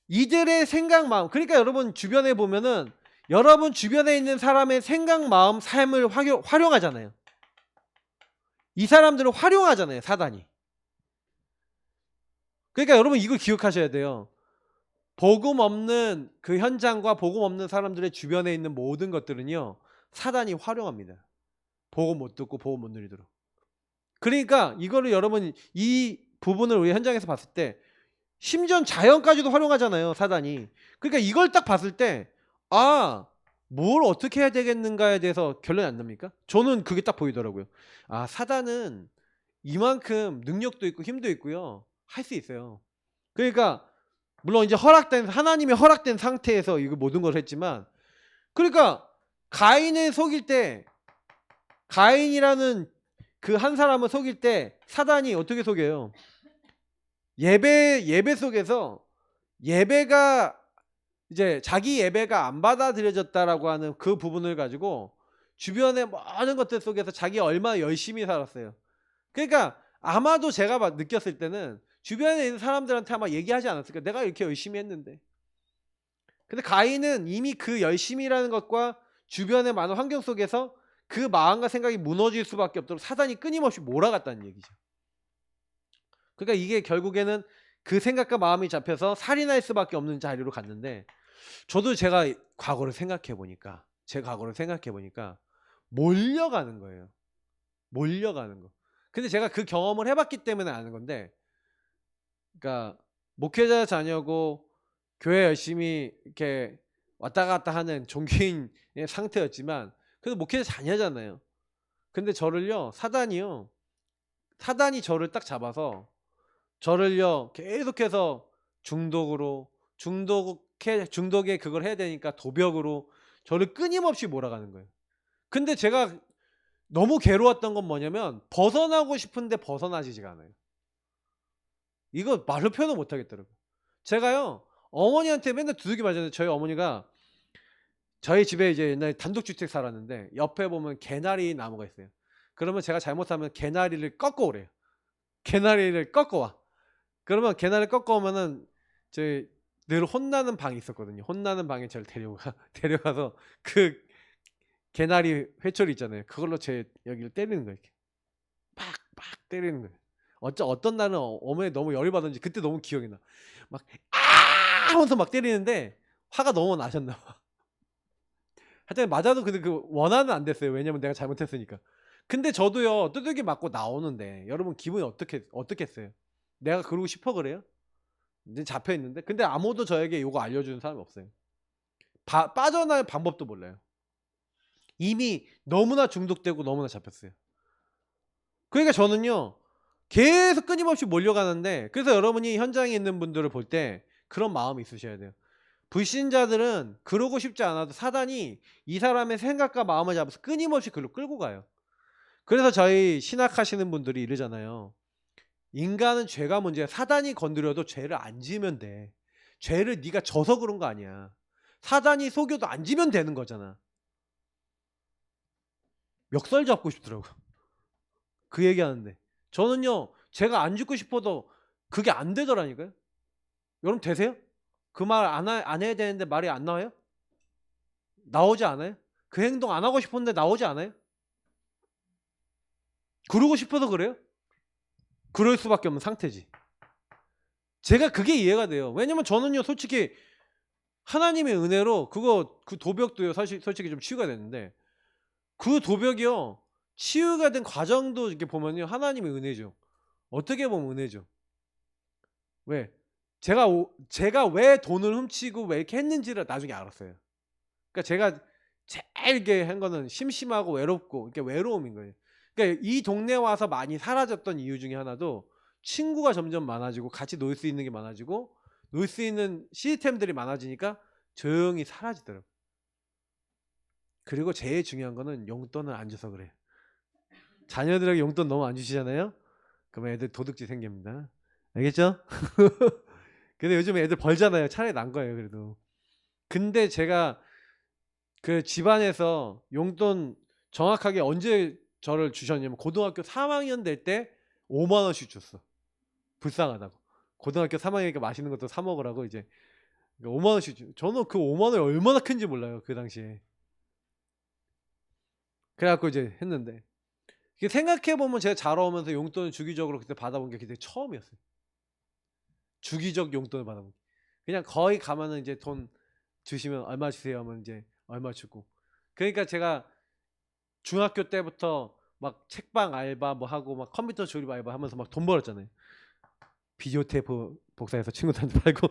Speaker 1: 이들의 생각 마음, 그러니까 여러분 주변에 보면은 여러분 주변에 있는 사람의 생각 마음 삶을 활용하잖아요. 이 사람들을 활용하잖아요, 사단이. 그러니까 여러분 이걸 기억하셔야 돼요. 복음 없는 그 현장과 복음 없는 사람들의 주변에 있는 모든 것들은요, 사단이 활용합니다. 복음 못 듣고 복음 못 누리도록. 그러니까 이거를 여러분 이 부분을 우리 현장에서 봤을 때 심지어 자연까지도 활용하잖아요, 사단이. 그러니까 이걸 딱 봤을 때 뭘 어떻게 해야 되겠는가에 대해서 결론이 안 납니까? 저는 그게 딱 보이더라고요. 사단은 이만큼 능력도 있고 힘도 있고요, 할 수 있어요. 그러니까 물론 이제 하나님이 허락된 상태에서 이거 모든 걸 했지만, 그러니까 가인을 속일 때, 가인이라는 그 한 사람을 속일 때 사단이 어떻게 속여요? 예배 속에서 예배가 이제 자기 예배가 안 받아들여졌다라고 하는 그 부분을 가지고 주변의 모든 것들 속에서 자기가 얼마나 열심히 살았어요. 그러니까 아마도 제가 느꼈을 때는 주변에 있는 사람들한테 아마 얘기하지 않았을까. 내가 이렇게 열심히 했는데. 근데 가인은 이미 그 열심이라는 것과 주변의 많은 환경 속에서 그 마음과 생각이 무너질 수밖에 없도록 사단이 끊임없이 몰아갔다는 얘기죠. 그러니까 이게 결국에는 그 생각과 마음이 잡혀서 살인할 수밖에 없는 자리로 갔는데, 저도 제 과거를 생각해 보니까 몰려가는 거예요. 몰려가는 거. 근데 제가 그 경험을 해봤기 때문에 아는 건데, 그러니까 목회자 자녀고 교회 열심히 이렇게 왔다 갔다 하는 종교인의 상태였지만 그래도 목회자 자녀잖아요. 근데 사단이 저를 딱 잡아서 저를요 계속해서 중독에 그걸 해야 되니까 도벽으로 저를 끊임없이 몰아가는 거예요. 근데 제가 너무 괴로웠던 건 뭐냐면 벗어나고 싶은데 벗어나지가 않아요. 이거 말로 표현을 못 하겠더라고요. 제가요 어머니한테 맨날 두들겨 맞았는데, 저희 어머니가 저희 집에 이제 옛날에 단독주택 살았는데 옆에 보면 개나리 나무가 있어요. 그러면 제가 잘못하면 개나리를 꺾어 오래요. 개나리를 꺾어 와. 그러면 개나리를 꺾어 오면은 저희 늘 혼나는 방이 있었거든요. 혼나는 방에 저를 데려가서 그 개나리 회초리 있잖아요. 그걸로 제 여기를 때리는 거예요. 이렇게 팍팍 때리는 거예요. 어떤 날은 어머니 너무 열이 받았는지 그때 너무 기억이 나. 막 하면서 막 때리는데 화가 너무 나셨나 봐. 하여튼 맞아도 근데 그 원한은 안 됐어요. 왜냐면 내가 잘못했으니까. 근데 저도요 두들기 맞고 나오는데 여러분 기분이 어떻겠어요? 내가 그러고 싶어 그래요? 이제 잡혀 있는데. 근데 아무도 저에게 이거 알려주는 사람이 없어요. 빠져나갈 방법도 몰라요. 이미 너무나 중독되고 너무나 잡혔어요. 그러니까 저는요 계속 끊임없이 몰려가는데, 그래서 여러분이 현장에 있는 분들을 볼 때 그런 마음이 있으셔야 돼요. 불신자들은 그러고 싶지 않아도 사단이 이 사람의 생각과 마음을 잡아서 끊임없이 글로 끌고 가요. 그래서 저희 신학하시는 분들이 이러잖아요. 인간은 죄가 문제야. 사단이 건드려도 죄를 안 지으면 돼. 죄를 네가 져서 그런 거 아니야. 사단이 속여도 안 지면 되는 거잖아. 멱살 잡고 싶더라고. 그 얘기하는데 저는요 제가 안 죽고 싶어도 그게 안 되더라니까요. 여러분 되세요? 그 말 안 해야 되는데 말이 안 나와요? 나오지 않아요? 그 행동 안 하고 싶었는데 나오지 않아요? 그러고 싶어서 그래요? 그럴 수밖에 없는 상태지. 제가 그게 이해가 돼요. 왜냐면 저는요 솔직히 하나님의 은혜로 그 도벽도요 솔직히 좀 치유가 됐는데, 그 도벽이요 치유가 된 과정도 이렇게 보면요 하나님의 은혜죠. 어떻게 보면 은혜죠. 왜? 제가 왜 돈을 훔치고 왜 이렇게 했는지를 나중에 알았어요. 그러니까 제가 제일 이렇게 한 거는 심심하고 외롭고 이렇게 외로움인 거예요. 그러니까 이 동네 와서 많이 사라졌던 이유 중에 하나도 친구가 점점 많아지고 같이 놀 수 있는 게 많아지고 놀 수 있는 시스템들이 많아지니까 조용히 사라지더라고요. 그리고 제일 중요한 거는 용돈을 안 줘서 그래요. 자녀들에게 용돈 너무 안 주시잖아요. 그러면 애들 도둑질 생깁니다. 알겠죠? 근데 요즘 애들 벌잖아요. 차라리 난 거예요, 그래도. 근데 제가 그 집안에서 용돈 정확하게 언제 저를 주셨냐면 고등학교 3학년 될 때 5만 원씩 줬어. 불쌍하다고. 고등학교 3학년이니까 맛있는 것도 사 먹으라고 이제 5만 원씩 저는 그 5만 원이 얼마나 큰지 몰라요, 그 당시에. 그래갖고 이제 했는데 생각해 보면 제가 자라오면서 용돈을 주기적으로 그때 받아본 게 그때 처음이었어요. 주기적 용돈을 받아본 게. 그냥 거의 가면은 이제 돈 주시면 얼마 주세요 하면 이제 얼마 주고. 그러니까 제가 중학교 때부터 막 책방 알바 뭐 하고 막 컴퓨터 조립 알바 하면서 막 돈 벌었잖아요. 비디오 테이프 복사해서 친구들한테 팔고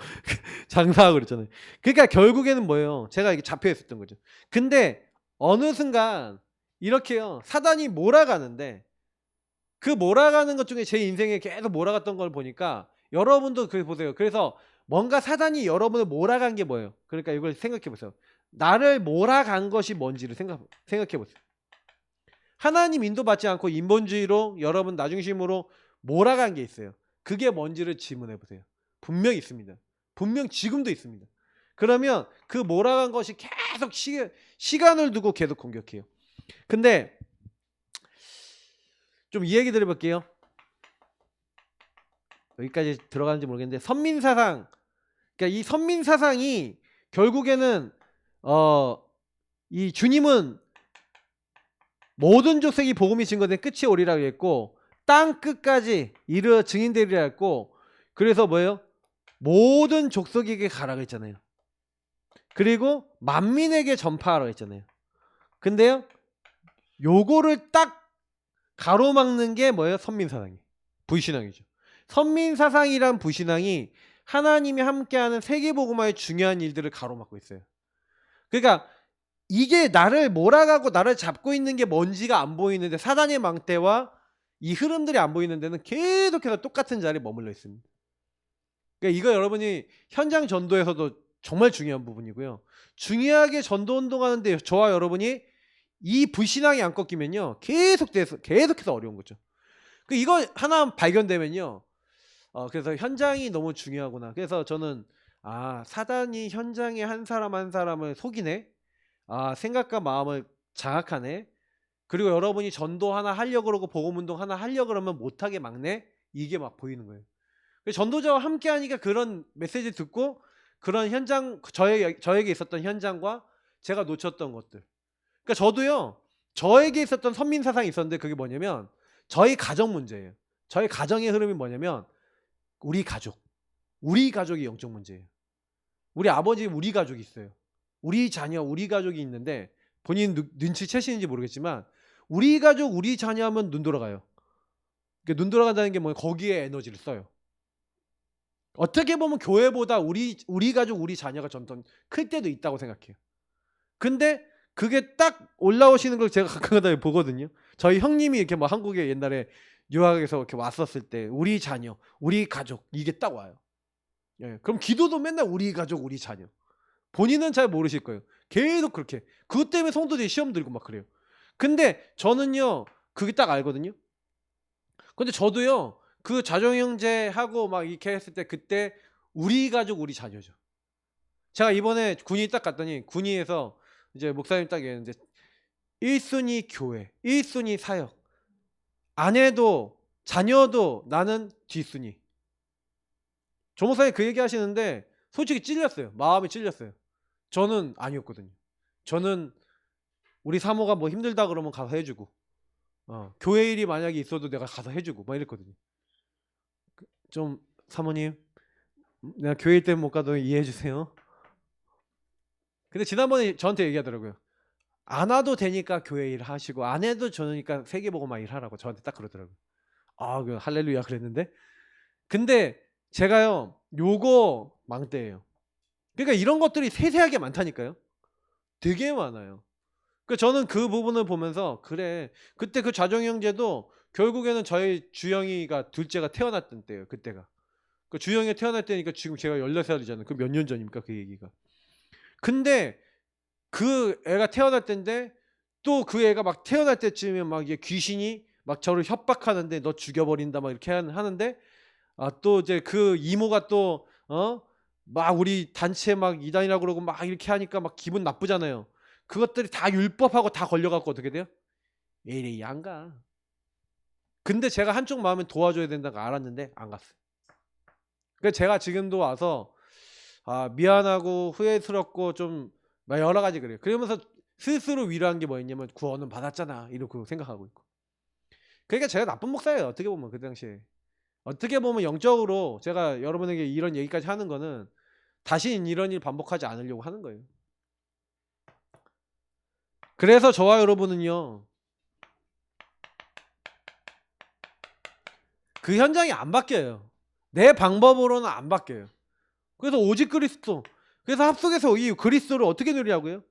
Speaker 1: 장사하고 그랬잖아요. 그러니까 결국에는 뭐예요? 제가 이게 잡혀 있었던 거죠. 근데 어느 순간 이렇게요. 사단이 몰아가는데 그 몰아가는 것 중에 제 인생에 계속 몰아갔던 걸 보니까 여러분도 그 보세요. 그래서 뭔가 사단이 여러분을 몰아간 게 뭐예요? 그러니까 이걸 생각해 보세요. 나를 몰아간 것이 뭔지를 생각해 보세요. 하나님 인도받지 않고 인본주의로 여러분 나중심으로 몰아간 게 있어요. 그게 뭔지를 질문해 보세요. 분명히 있습니다. 분명 지금도 있습니다. 그러면 그 몰아간 것이 계속 시간을 두고 계속 공격해요. 근데 좀 이 얘기 드려볼게요. 여기까지 들어가는지 모르겠는데 선민사상, 그러니까 이 선민사상이 결국에는 이 주님은 모든 족속이 복음이 증거된 끝이 오리라고 했고 땅 끝까지 이르러 증인되리라 했고 그래서 뭐예요? 모든 족속에게 가라고 했잖아요. 그리고 만민에게 전파하라고 했잖아요. 근데요 요거를 딱 가로막는 게 뭐예요? 선민사상이에요. 불신앙이죠. 선민사상이란 불신앙이 하나님이 함께하는 세계복음화의 중요한 일들을 가로막고 있어요. 그러니까 이게 나를 몰아가고 나를 잡고 있는 게 뭔지가 안 보이는데 사단의 망대와 이 흐름들이 안 보이는 데는 계속해서 똑같은 자리에 머물러 있습니다. 그러니까 이거 여러분이 현장 전도에서도 정말 중요한 부분이고요. 중요하게 전도 운동하는데 저와 여러분이 이 불신앙이 안 꺾이면요 계속해서 어려운 거죠. 이거 하나 발견되면요 그래서 현장이 너무 중요하구나. 그래서 저는 사단이 현장에 한 사람 한 사람을 속이네. 생각과 마음을 장악하네. 그리고 여러분이 전도 하나 하려고 그러고 복음운동 하나 하려고 그러면 못하게 막네. 이게 막 보이는 거예요. 전도자와 함께 하니까 그런 메시지 듣고 그런 현장 저에게 있었던 현장과 제가 놓쳤던 것들. 그러니까 저도요 저에게 있었던 선민사상이 있었는데 그게 뭐냐면 저희 가정 문제예요. 저희 가정의 흐름이 뭐냐면 우리 가족이 영적 문제예요. 우리 아버지 우리 가족이 있어요. 우리 자녀 우리 가족이 있는데 본인 눈치채시는지 모르겠지만 우리 가족 우리 자녀 하면 눈 돌아가요. 그러니까 눈 돌아간다는 게 뭐예요? 거기에 에너지를 써요. 어떻게 보면 교회보다 우리 가족 우리 자녀가 점점 클 때도 있다고 생각해요. 근데 그게 딱 올라오시는 걸 제가 가끔가다 보거든요. 저희 형님이 이렇게 뭐 한국에 옛날에 유학에서 이렇게 왔었을 때 우리 자녀 우리 가족 이게 딱 와요. 예, 그럼 기도도 맨날 우리 가족 우리 자녀. 본인은 잘 모르실 거예요. 계속 그렇게. 그것 때문에 성도들이 시험 들고 막 그래요. 근데 저는요 그게 딱 알거든요. 근데 저도요 그 자정형제하고 막 이렇게 했을 때 그때 우리 가족 우리 자녀죠. 제가 이번에 군이 딱 갔더니 군위에서 이제 목사님 딱 얘기했는데 1순위 교회 1순위 사역 아내도 자녀도 나는 뒷순위. 조 목사님 그 얘기 하시는데 솔직히 찔렸어요. 마음이 찔렸어요. 저는 아니었거든요. 저는 우리 사모가 뭐 힘들다 그러면 가서 해주고 교회 일이 만약에 있어도 내가 가서 해주고 막 이랬거든요. 좀 사모님 내가 교회 일 때문에 못 가도 이해해 주세요. 근데 지난번에 저한테 얘기하더라고요. 안 와도 되니까 교회 일 하시고 안 해도 저니까 세계복음화 일 하라고 저한테 딱 그러더라고요. 그 할렐루야 그랬는데 근데 제가요 요거 망대예요. 그러니까 이런 것들이 세세하게 많다니까요. 되게 많아요. 그러니까 저는 그 부분을 보면서 그래 그때 그 좌정 형제도 결국에는 저희 주영이가 둘째가 태어났던 때예요. 그때가 그 주영이가 태어날 때니까 지금 제가 14살이잖아요. 그 몇 년 전입니까 그 얘기가. 근데 그 애가 태어날 때인데 또 그 애가 막 태어날 때쯤이면 막 이게 귀신이 막 저를 협박하는데 너 죽여버린다 막 이렇게 하는데 또 이제 그 이모가 또 막 우리 단체 막 이단이라고 그러고 막 이렇게 하니까 막 기분 나쁘잖아요. 그것들이 다 율법하고 다 걸려갖고 어떻게 돼요? 에이 안 가. 근데 제가 한쪽 마음은 도와줘야 된다는 거 알았는데 안 갔어요. 그래서 제가 지금도 와서 미안하고 후회스럽고 좀 여러 가지 그래요. 그러면서 스스로 위로한 게 뭐였냐면 구원은 받았잖아 이러고 생각하고 있고. 그러니까 제가 나쁜 목사예요. 어떻게 보면 그 당시에. 어떻게 보면 영적으로 제가 여러분에게 이런 얘기까지 하는 거는 다시 이런 일 반복하지 않으려고 하는 거예요. 그래서 저와 여러분은요. 그 현장이 안 바뀌어요. 내 방법으로는 안 바뀌어요. 그래서 오직 그리스도. 그래서 합속에서 이 그리스도를 어떻게 누리냐고요?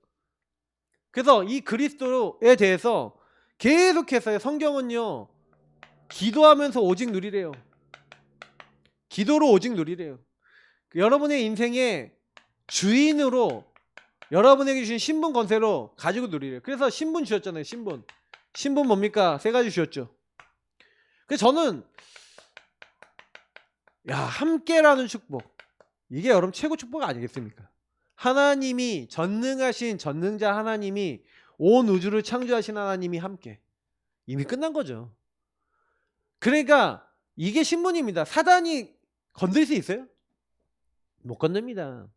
Speaker 1: 그래서 이 그리스도에 대해서 계속해서 성경은요. 기도하면서 오직 누리래요. 기도로 오직 누리래요. 여러분의 인생의 주인으로 여러분에게 주신 신분 권세로 가지고 누리래요. 그래서 신분 주셨잖아요. 신분 뭡니까? 3가지 주셨죠. 그래서 저는 함께라는 축복, 이게 여러분 최고 축복 아니겠습니까? 하나님이 전능하신 전능자 하나님이 온 우주를 창조하신 하나님이 함께, 이미 끝난 거죠. 그러니까 이게 신분입니다. 사단이 건들 수 있어요? 못 건듭니다.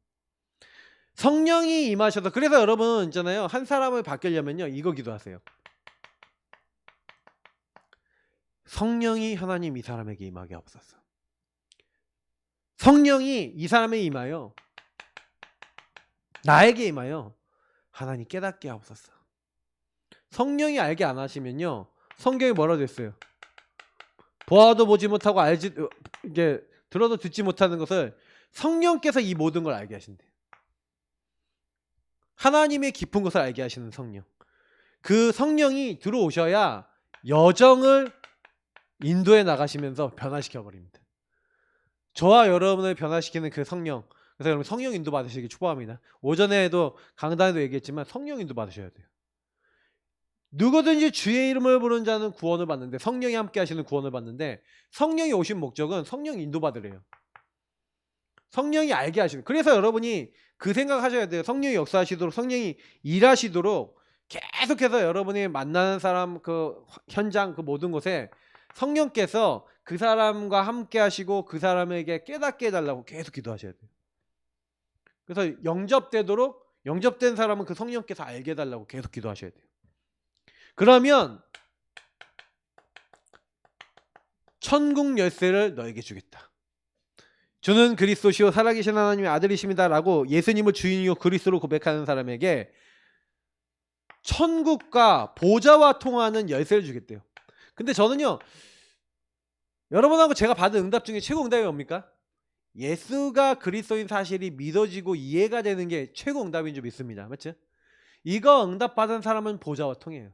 Speaker 1: 성령이 임하셔서. 그래서 여러분 있잖아요, 한 사람을 바뀌려면요 이거 기도하세요. 성령이 하나님 이 사람에게 임하게 하옵소서. 성령이 이 사람에 임하여 나에게 임하여 하나님 깨닫게 하옵소서. 성령이 알게 안 하시면요 성경에 뭐라고 됐어요? 보아도 보지 못하고 이게 들어도 듣지 못하는 것을 성령께서 이 모든 걸 알게 하신대요. 하나님의 깊은 것을 알게 하시는 성령. 그 성령이 들어오셔야 여정을 인도해 나가시면서 변화시켜 버립니다. 저와 여러분을 변화시키는 그 성령. 그래서 여러분 성령 인도 받으시기 축복합니다. 오전에도 강단에도 얘기했지만 성령 인도 받으셔야 돼요. 누구든지 주의 이름을 부르는 자는 구원을 받는데, 성령이 함께 하시는 구원을 받는데, 성령이 오신 목적은 성령 인도 받으래요. 성령이 알게 하시는. 그래서 여러분이 그 생각하셔야 돼요. 성령이 역사하시도록, 성령이 일하시도록 계속해서 여러분이 만나는 사람, 그 현장, 그 모든 곳에 성령께서 그 사람과 함께 하시고 그 사람에게 깨닫게 해달라고 계속 기도하셔야 돼요. 그래서 영접된 사람은 그 성령께서 알게 해달라고 계속 기도하셔야 돼요. 그러면 천국 열쇠를 너에게 주겠다. 주는 그리스도시요 살아계신 하나님의 아들이십니다 라고 예수님을 주인이요 그리스도로 고백하는 사람에게 천국과 보좌와 통하는 열쇠를 주겠대요. 근데 저는요, 여러분하고 제가 받은 응답 중에 최고 응답이 뭡니까? 예수가 그리스도인 사실이 믿어지고 이해가 되는 게 최고 응답인 줄 믿습니다. 맞죠? 이거 응답받은 사람은 보좌와 통해요.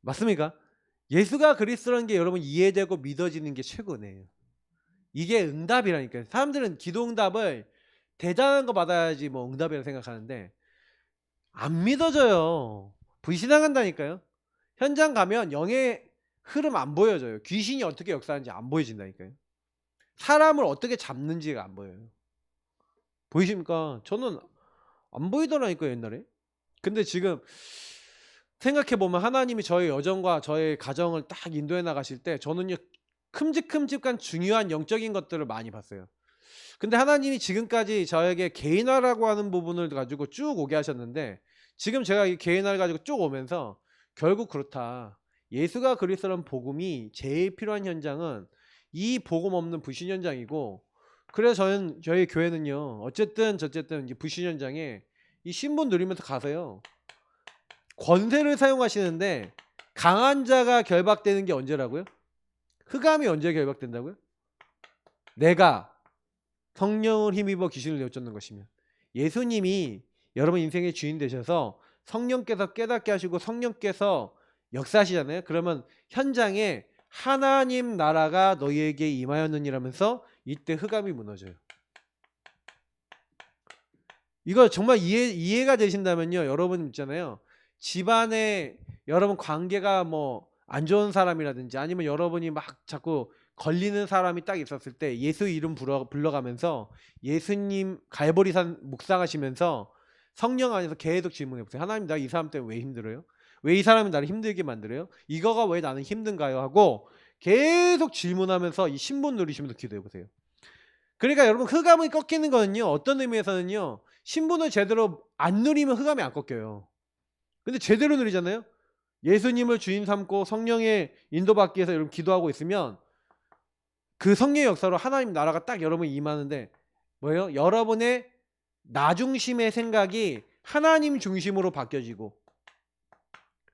Speaker 1: 맞습니까? 예수가 그리스도라는 게 여러분 이해되고 믿어지는 게 최고 은혜예요. 이게 응답이라니까요. 사람들은 기도 응답을 대단한 거 받아야지 뭐 응답이라고 생각하는데 안 믿어져요. 불신앙한다니까요. 현장 가면 영의 흐름 안 보여져요. 귀신이 어떻게 역사하는지 안 보여진다니까요. 사람을 어떻게 잡는지가 안 보여요. 보이십니까? 저는 안 보이더라니까요 옛날에. 근데 지금 생각해보면 하나님이 저의 여정과 저의 가정을 딱 인도해 나가실 때 저는요 큼직큼직한 중요한 영적인 것들을 많이 봤어요. 근데 하나님이 지금까지 저에게 개인화라고 하는 부분을 가지고 쭉 오게 하셨는데, 지금 제가 이 개인화를 가지고 쭉 오면서 결국 그렇다. 예수가 그리스도라는 복음이 제일 필요한 현장은 이 복음 없는 불신 현장이고, 그래서 저희 교회는요 어쨌든 이제 불신 현장에 이 신분 누리면서 가서요 권세를 사용하시는데, 강한 자가 결박되는 게 언제라고요? 흑암이 언제 결박된다고요? 내가 성령을 힘입어 귀신을 내쫓는 것이면. 예수님이 여러분 인생의 주인 되셔서 성령께서 깨닫게 하시고 성령께서 역사하시잖아요. 그러면 현장에 하나님 나라가 너희에게 임하였느니라면서 이때 흑암이 무너져요. 이거 정말 이해가 되신다면요. 여러분 있잖아요. 집안에 여러분 관계가 뭐 안 좋은 사람이라든지 아니면 여러분이 막 자꾸 걸리는 사람이 딱 있었을 때 예수 이름 불러가면서 예수님 갈보리산 묵상하시면서 성령 안에서 계속 질문해 보세요. 하나님, 나 이 사람 때문에 왜 힘들어요? 왜 이 사람이 나를 힘들게 만들어요? 이거가 왜 나는 힘든가요? 하고 계속 질문하면서 이 신분 누리시면서 기도해 보세요. 그러니까 여러분 흑암이 꺾이는 거는요, 어떤 의미에서는요, 신분을 제대로 안 누리면 흑암이 안 꺾여요. 근데 제대로 누리잖아요. 예수님을 주인 삼고 성령의 인도받기 위해서 여러분 기도하고 있으면 그 성령의 역사로 하나님 나라가 딱 여러분이 임하는데 뭐예요? 여러분의 나 중심의 생각이 하나님 중심으로 바뀌어지고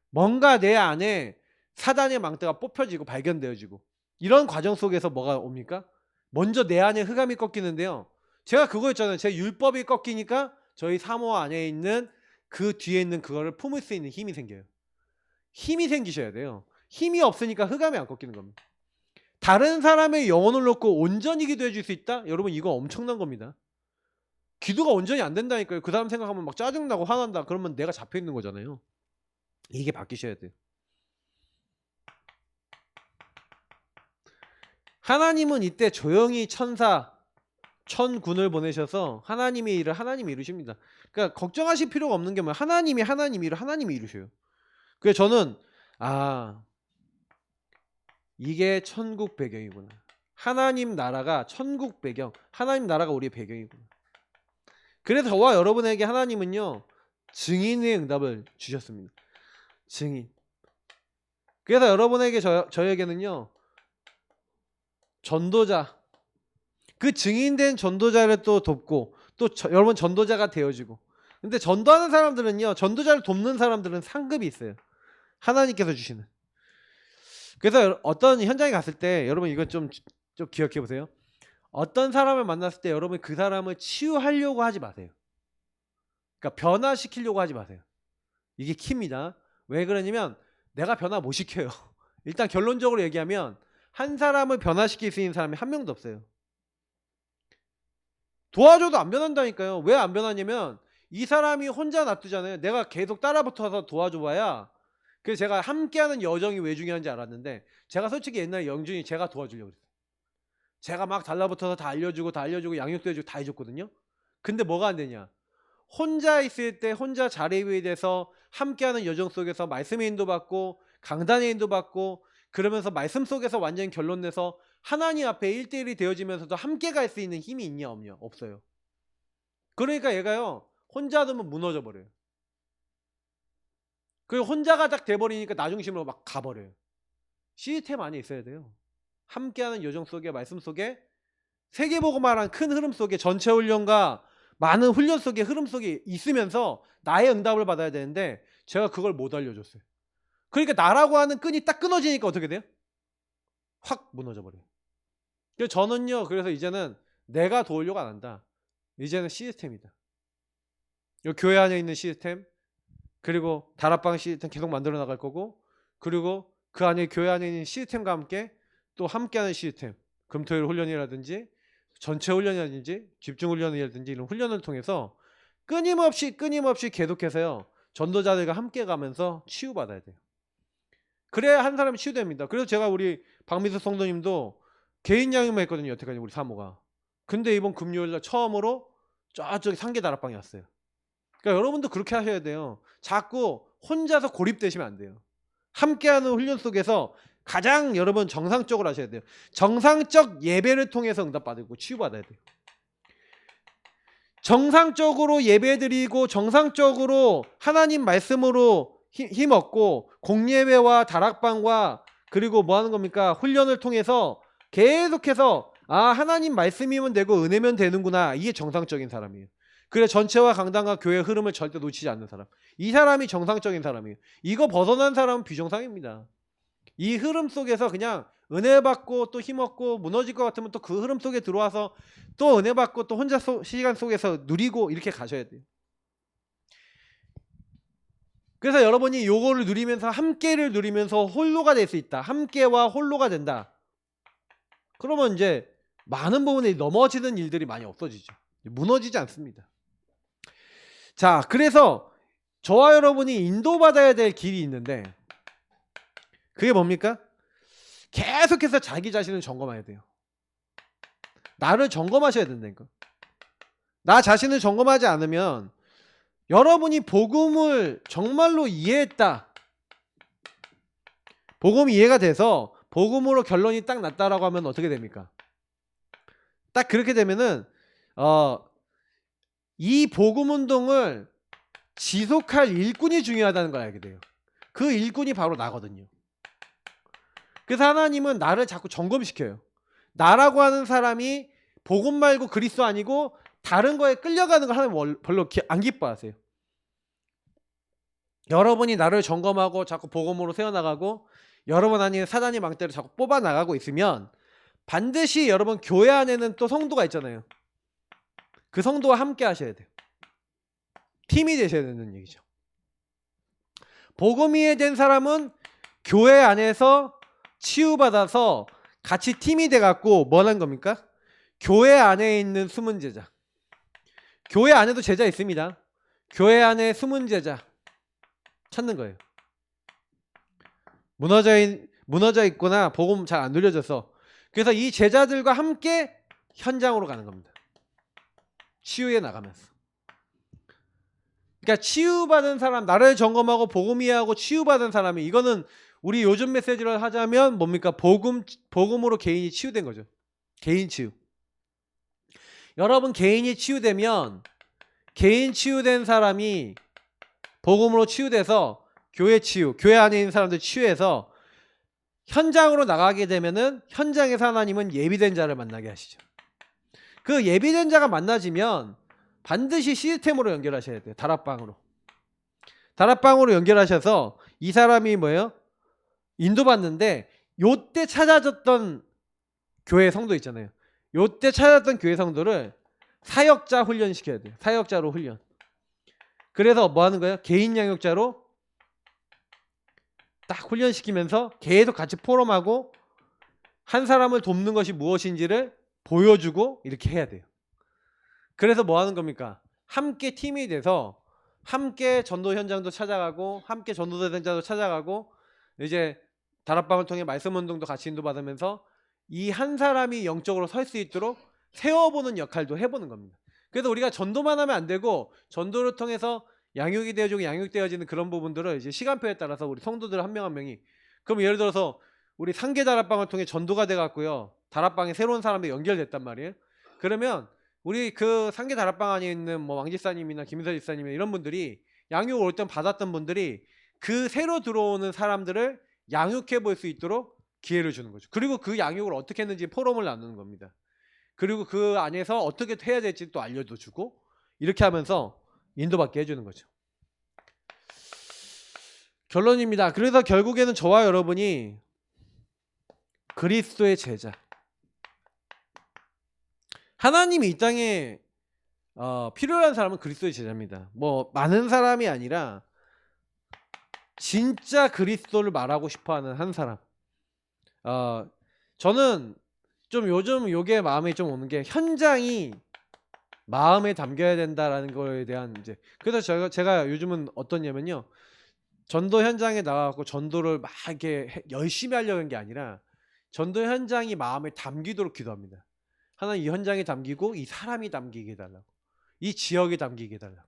Speaker 1: 뭔가 내 안에 사단의 망대가 뽑혀지고 발견되어지고 이런 과정 속에서 뭐가 옵니까? 먼저 내 안에 흑암이 꺾이는데요. 제가 그거 했잖아요. 제 율법이 꺾이니까 저희 사모 안에 있는 그 뒤에 있는 그거를 품을 수 있는 힘이 생겨요. 힘이 생기셔야 돼요. 힘이 없으니까 흑암이 안 꺾이는 겁니다. 다른 사람의 영혼을 놓고 온전히 기도해 줄 수 있다? 여러분 이거 엄청난 겁니다. 기도가 온전히 안 된다니까요. 그 사람 생각하면 막 짜증나고 화난다. 그러면 내가 잡혀 있는 거잖아요. 이게 바뀌셔야 돼요. 하나님은 이때 조용히 천군을 보내셔서 하나님의 일을 하나님이 이루십니다. 그러니까 걱정하실 필요가 없는 게 뭐예요? 하나님이 일을 하나님이 이루셔요. 그래서 저는 이게 천국 배경이구나. 하나님 나라가 천국 배경, 하나님 나라가 우리의 배경이구나. 그래서 저와 여러분에게 하나님은요, 증인의 응답을 주셨습니다. 증인. 그래서 여러분에게 저에게는요, 전도자, 그 증인된 전도자를 또 돕고 또 여러분 전도자가 되어지고. 근데 전도하는 사람들은요, 전도자를 돕는 사람들은 상급이 있어요. 하나님께서 주시는. 그래서 어떤 현장에 갔을 때 여러분 이거 좀 기억해 보세요. 어떤 사람을 만났을 때 여러분 그 사람을 치유하려고 하지 마세요. 그러니까 변화시키려고 하지 마세요. 이게 키입니다. 왜 그러냐면 내가 변화 못 시켜요. 일단 결론적으로 얘기하면 한 사람을 변화시킬 수 있는 사람이 한 명도 없어요. 도와줘도 안 변한다니까요. 왜 안 변하냐면 이 사람이 혼자 놔두잖아요. 내가 계속 따라붙어서 도와줘봐야. 그래서 제가 함께하는 여정이 왜 중요한지 알았는데, 제가 솔직히 옛날에 영준이 제가 도와주려고 그랬어요. 제가 막 달라붙어서 다 알려주고 양육도 해주고 다 해줬거든요. 근데 뭐가 안 되냐, 혼자 있을 때 혼자 자리 위에 대해서 함께하는 여정 속에서 말씀의 인도받고 강단의 인도받고 그러면서 말씀 속에서 완전히 결론 내서 하나님 앞에 1대1이 되어지면서도 함께 갈 수 있는 힘이 있냐 없냐? 없어요. 그러니까 얘가요, 혼자 두면 무너져 버려요. 그리고 혼자가 딱 돼버리니까 나 중심으로 막 가버려요. 시스템 안에 있어야 돼요. 함께하는 여정 속에, 말씀 속에, 세계복음화라는 큰 흐름 속에, 전체 훈련과 많은 훈련 속에, 흐름 속에 있으면서 나의 응답을 받아야 되는데 제가 그걸 못 알려줬어요. 그러니까 나라고 하는 끈이 딱 끊어지니까 어떻게 돼요? 확 무너져 버려요. 그래서 저는요, 그래서 이제는 내가 도우려고 안 한다. 이제는 시스템이다. 이 교회 안에 있는 시스템, 그리고 다락방 시스템 계속 만들어 나갈 거고, 그리고 그 안에 교회 안에 있는 시스템과 함께 또 함께하는 시스템, 금토일 훈련이라든지 전체 훈련이라든지 집중 훈련이라든지 이런 훈련을 통해서 끊임없이 계속해서요, 전도자들과 함께 가면서 치유받아야 돼요. 그래야 한 사람이 치유됩니다. 그래서 제가 우리 박미수 성도님도 개인 양육만 했거든요, 여태까지 우리 사모가. 근데 이번 금요일날 처음으로 저쪽에 상계 다락방에 왔어요. 그러니까 여러분도 그렇게 하셔야 돼요. 자꾸 혼자서 고립되시면 안 돼요. 함께하는 훈련 속에서 가장 여러분 정상적으로 하셔야 돼요. 정상적 예배를 통해서 응답받고 치유받아야 돼요. 정상적으로 예배드리고 정상적으로 하나님 말씀으로 힘 얻고 공예배와 다락방과 그리고 뭐 하는 겁니까? 훈련을 통해서 계속해서 하나님 말씀이면 되고 은혜면 되는구나. 이게 정상적인 사람이에요. 그래 전체와 강단과 교회의 흐름을 절대 놓치지 않는 사람. 이 사람이 정상적인 사람이에요. 이거 벗어난 사람은 비정상입니다. 이 흐름 속에서 그냥 은혜 받고 또 힘 얻고 무너질 것 같으면 또 그 흐름 속에 들어와서 또 은혜 받고 또 혼자 시간 속에서 누리고 이렇게 가셔야 돼요. 그래서 여러분이 요거를 누리면서 함께를 누리면서 홀로가 될 수 있다. 함께와 홀로가 된다. 그러면 이제 많은 부분에 넘어지는 일들이 많이 없어지죠. 무너지지 않습니다. 자, 그래서 저와 여러분이 인도받아야 될 길이 있는데 그게 뭡니까? 계속해서 자기 자신을 점검해야 돼요. 나를 점검하셔야 된다니까. 나 자신을 점검하지 않으면 여러분이 복음을 정말로 이해했다, 복음이 이해가 돼서 복음으로 결론이 딱 났다라고 하면 어떻게 됩니까? 딱 그렇게 되면은 이 복음 운동을 지속할 일꾼이 중요하다는 걸 알게 돼요. 그 일꾼이 바로 나거든요. 그래서 하나님은 나를 자꾸 점검시켜요. 나라고 하는 사람이 복음 말고 그리스도 아니고 다른 거에 끌려가는 걸 하나님 별로 안 기뻐하세요. 여러분이 나를 점검하고 자꾸 복음으로 세워나가고 여러분 아닌 사단의 망대로 자꾸 뽑아나가고 있으면 반드시 여러분 교회 안에는 또 성도가 있잖아요. 그 성도와 함께 하셔야 돼요. 팀이 되셔야 되는 얘기죠. 복음 이해된 사람은 교회 안에서 치유받아서 같이 팀이 돼갖고 뭘 한 겁니까? 교회 안에 있는 숨은 제자. 교회 안에도 제자 있습니다. 교회 안에 숨은 제자 찾는 거예요. 무너져 있거나 복음 잘 안 누려져서. 그래서 이 제자들과 함께 현장으로 가는 겁니다. 치유해 나가면서. 그러니까 치유받은 사람, 나를 점검하고 복음 이해하고 치유받은 사람이, 이거는 우리 요즘 메시지를 하자면 뭡니까? 복음으로 개인이 치유된 거죠. 개인 치유. 여러분 개인이 치유되면 개인 치유된 사람이 복음으로 치유돼서 교회 치유, 교회 안에 있는 사람들 치유해서 현장으로 나가게 되면은 현장에서 하나님은 예비된 자를 만나게 하시죠. 그 예비된 자가 만나지면 반드시 시스템으로 연결하셔야 돼요. 다락방으로. 다락방으로 연결하셔서 이 사람이 뭐예요? 인도받는데 요때 찾아졌던 교회 성도 있잖아요. 요때 찾았던 교회 성도를 사역자 훈련시켜야 돼요. 사역자로 훈련. 그래서 뭐 하는 거예요? 개인 양육자로 딱 훈련시키면서 계속 같이 포럼하고 한 사람을 돕는 것이 무엇인지를 보여주고 이렇게 해야 돼요. 그래서 뭐 하는 겁니까? 함께 팀이 돼서 함께 전도 현장도 찾아가고 함께 전도 대상자도 찾아가고 이제 다락방을 통해 말씀 운동도 같이 인도받으면서 이 한 사람이 영적으로 설 수 있도록 세워보는 역할도 해보는 겁니다. 그래서 우리가 전도만 하면 안 되고 전도를 통해서 양육이 되어지고 양육되어지는 그런 부분들을 이제 시간표에 따라서 우리 성도들 한 명 한 명이, 그럼 예를 들어서 우리 상계 다락방을 통해 전도가 돼갖고요 다락방에 새로운 사람들이 연결됐단 말이에요. 그러면 우리 그 상계 다락방 안에 있는 뭐 왕집사님이나 김인서 집사님이나 이런 분들이 양육을 올 때 받았던 분들이 그 새로 들어오는 사람들을 양육해 볼 수 있도록 기회를 주는 거죠. 그리고 그 양육을 어떻게 했는지 포럼을 나누는 겁니다. 그리고 그 안에서 어떻게 해야 될지 또 알려도 주고 이렇게 하면서 인도받게 해주는 거죠. 결론입니다. 그래서 결국에는 저와 여러분이 그리스도의 제자, 하나님이 이 땅에 필요한 사람은 그리스도의 제자입니다. 뭐 많은 사람이 아니라 진짜 그리스도를 말하고 싶어하는 한 사람. 저는 좀 요즘 요게 마음에 좀 오는 게 현장이 마음에 담겨야 된다라는 거에 대한 이제, 그래서 제가 요즘은 어떠냐면요, 전도 현장에 나가고 전도를 막 이렇게 열심히 하려고 하는 게 아니라 전도 현장이 마음에 담기도록 기도합니다. 하나님 이 현장에 담기고 이 사람이 담기게 해달라고, 이 지역에 담기게 해달라고.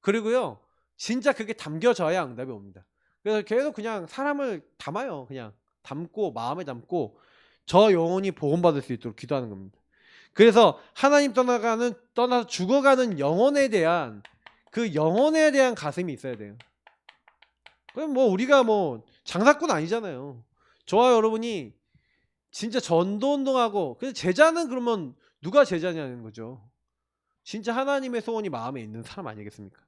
Speaker 1: 그리고요 진짜 그게 담겨져야 응답이 옵니다. 그래서 계속 그냥 사람을 담아요. 그냥 담고 마음에 담고 저 영혼이 복음받을 수 있도록 기도하는 겁니다. 그래서 하나님 떠나서 죽어가는 영혼에 대한 그 영혼에 대한 가슴이 있어야 돼요. 그럼 뭐 우리가 뭐 장사꾼 아니잖아요. 저와 여러분이 진짜 전도 운동하고, 그래서 제자는 그러면 누가 제자냐는 거죠. 진짜 하나님의 소원이 마음에 있는 사람 아니겠습니까?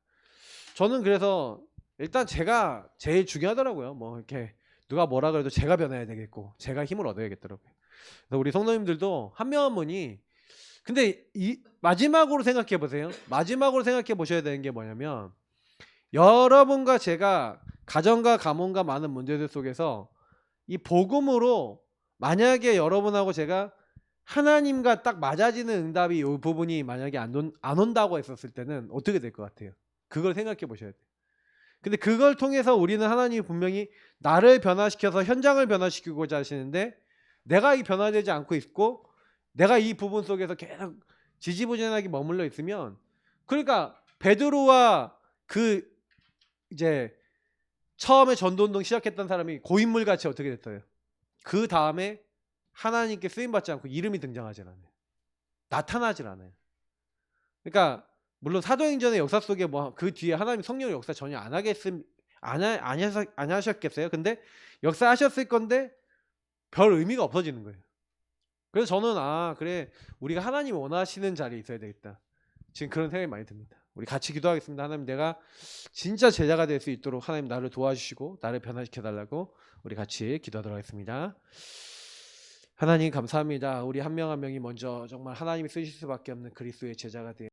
Speaker 1: 저는 그래서 일단 제가 제일 중요하더라고요. 뭐 이렇게 누가 뭐라 그래도 제가 변해야 되겠고 제가 힘을 얻어야겠더라고요. 그래서 우리 성도님들도 한 명 한 분이, 근데 이 마지막으로 생각해 보세요. 마지막으로 생각해 보셔야 되는 게 뭐냐면, 여러분과 제가 가정과 가문과 많은 문제들 속에서 이 복음으로 만약에 여러분하고 제가 하나님과 딱 맞아지는 응답이 이 부분이 만약에 안 온다고 했었을 때는 어떻게 될 것 같아요? 그걸 생각해 보셔야 돼요. 근데 그걸 통해서 우리는 하나님이 분명히 나를 변화시켜서 현장을 변화시키고자 하시는데 내가 이 변화되지 않고 있고 내가 이 부분 속에서 계속 지지부진하게 머물러 있으면 그러니까 베드로와 그 이제 처음에 전도운동 시작했던 사람이 고인물 같이 어떻게 됐어요? 그 다음에 하나님께 쓰임받지 않고 이름이 등장하질 않아요. 나타나질 않아요. 그러니까 물론 사도행전의 역사 속에 뭐 그 뒤에 하나님 성령의 역사 전혀 안 하셨겠어요? 근데 역사하셨을 건데 별 의미가 없어지는 거예요. 그래서 저는 그래 우리가 하나님이 원하시는 자리에 있어야 되겠다. 지금 그런 생각이 많이 듭니다. 우리 같이 기도하겠습니다. 하나님 내가 진짜 제자가 될 수 있도록 하나님 나를 도와주시고 나를 변화시켜 달라고 우리 같이 기도하도록 하겠습니다. 하나님 감사합니다. 우리 한 명 한 명이 먼저 정말 하나님이 쓰실 수밖에 없는 그리스도의 제자가 되어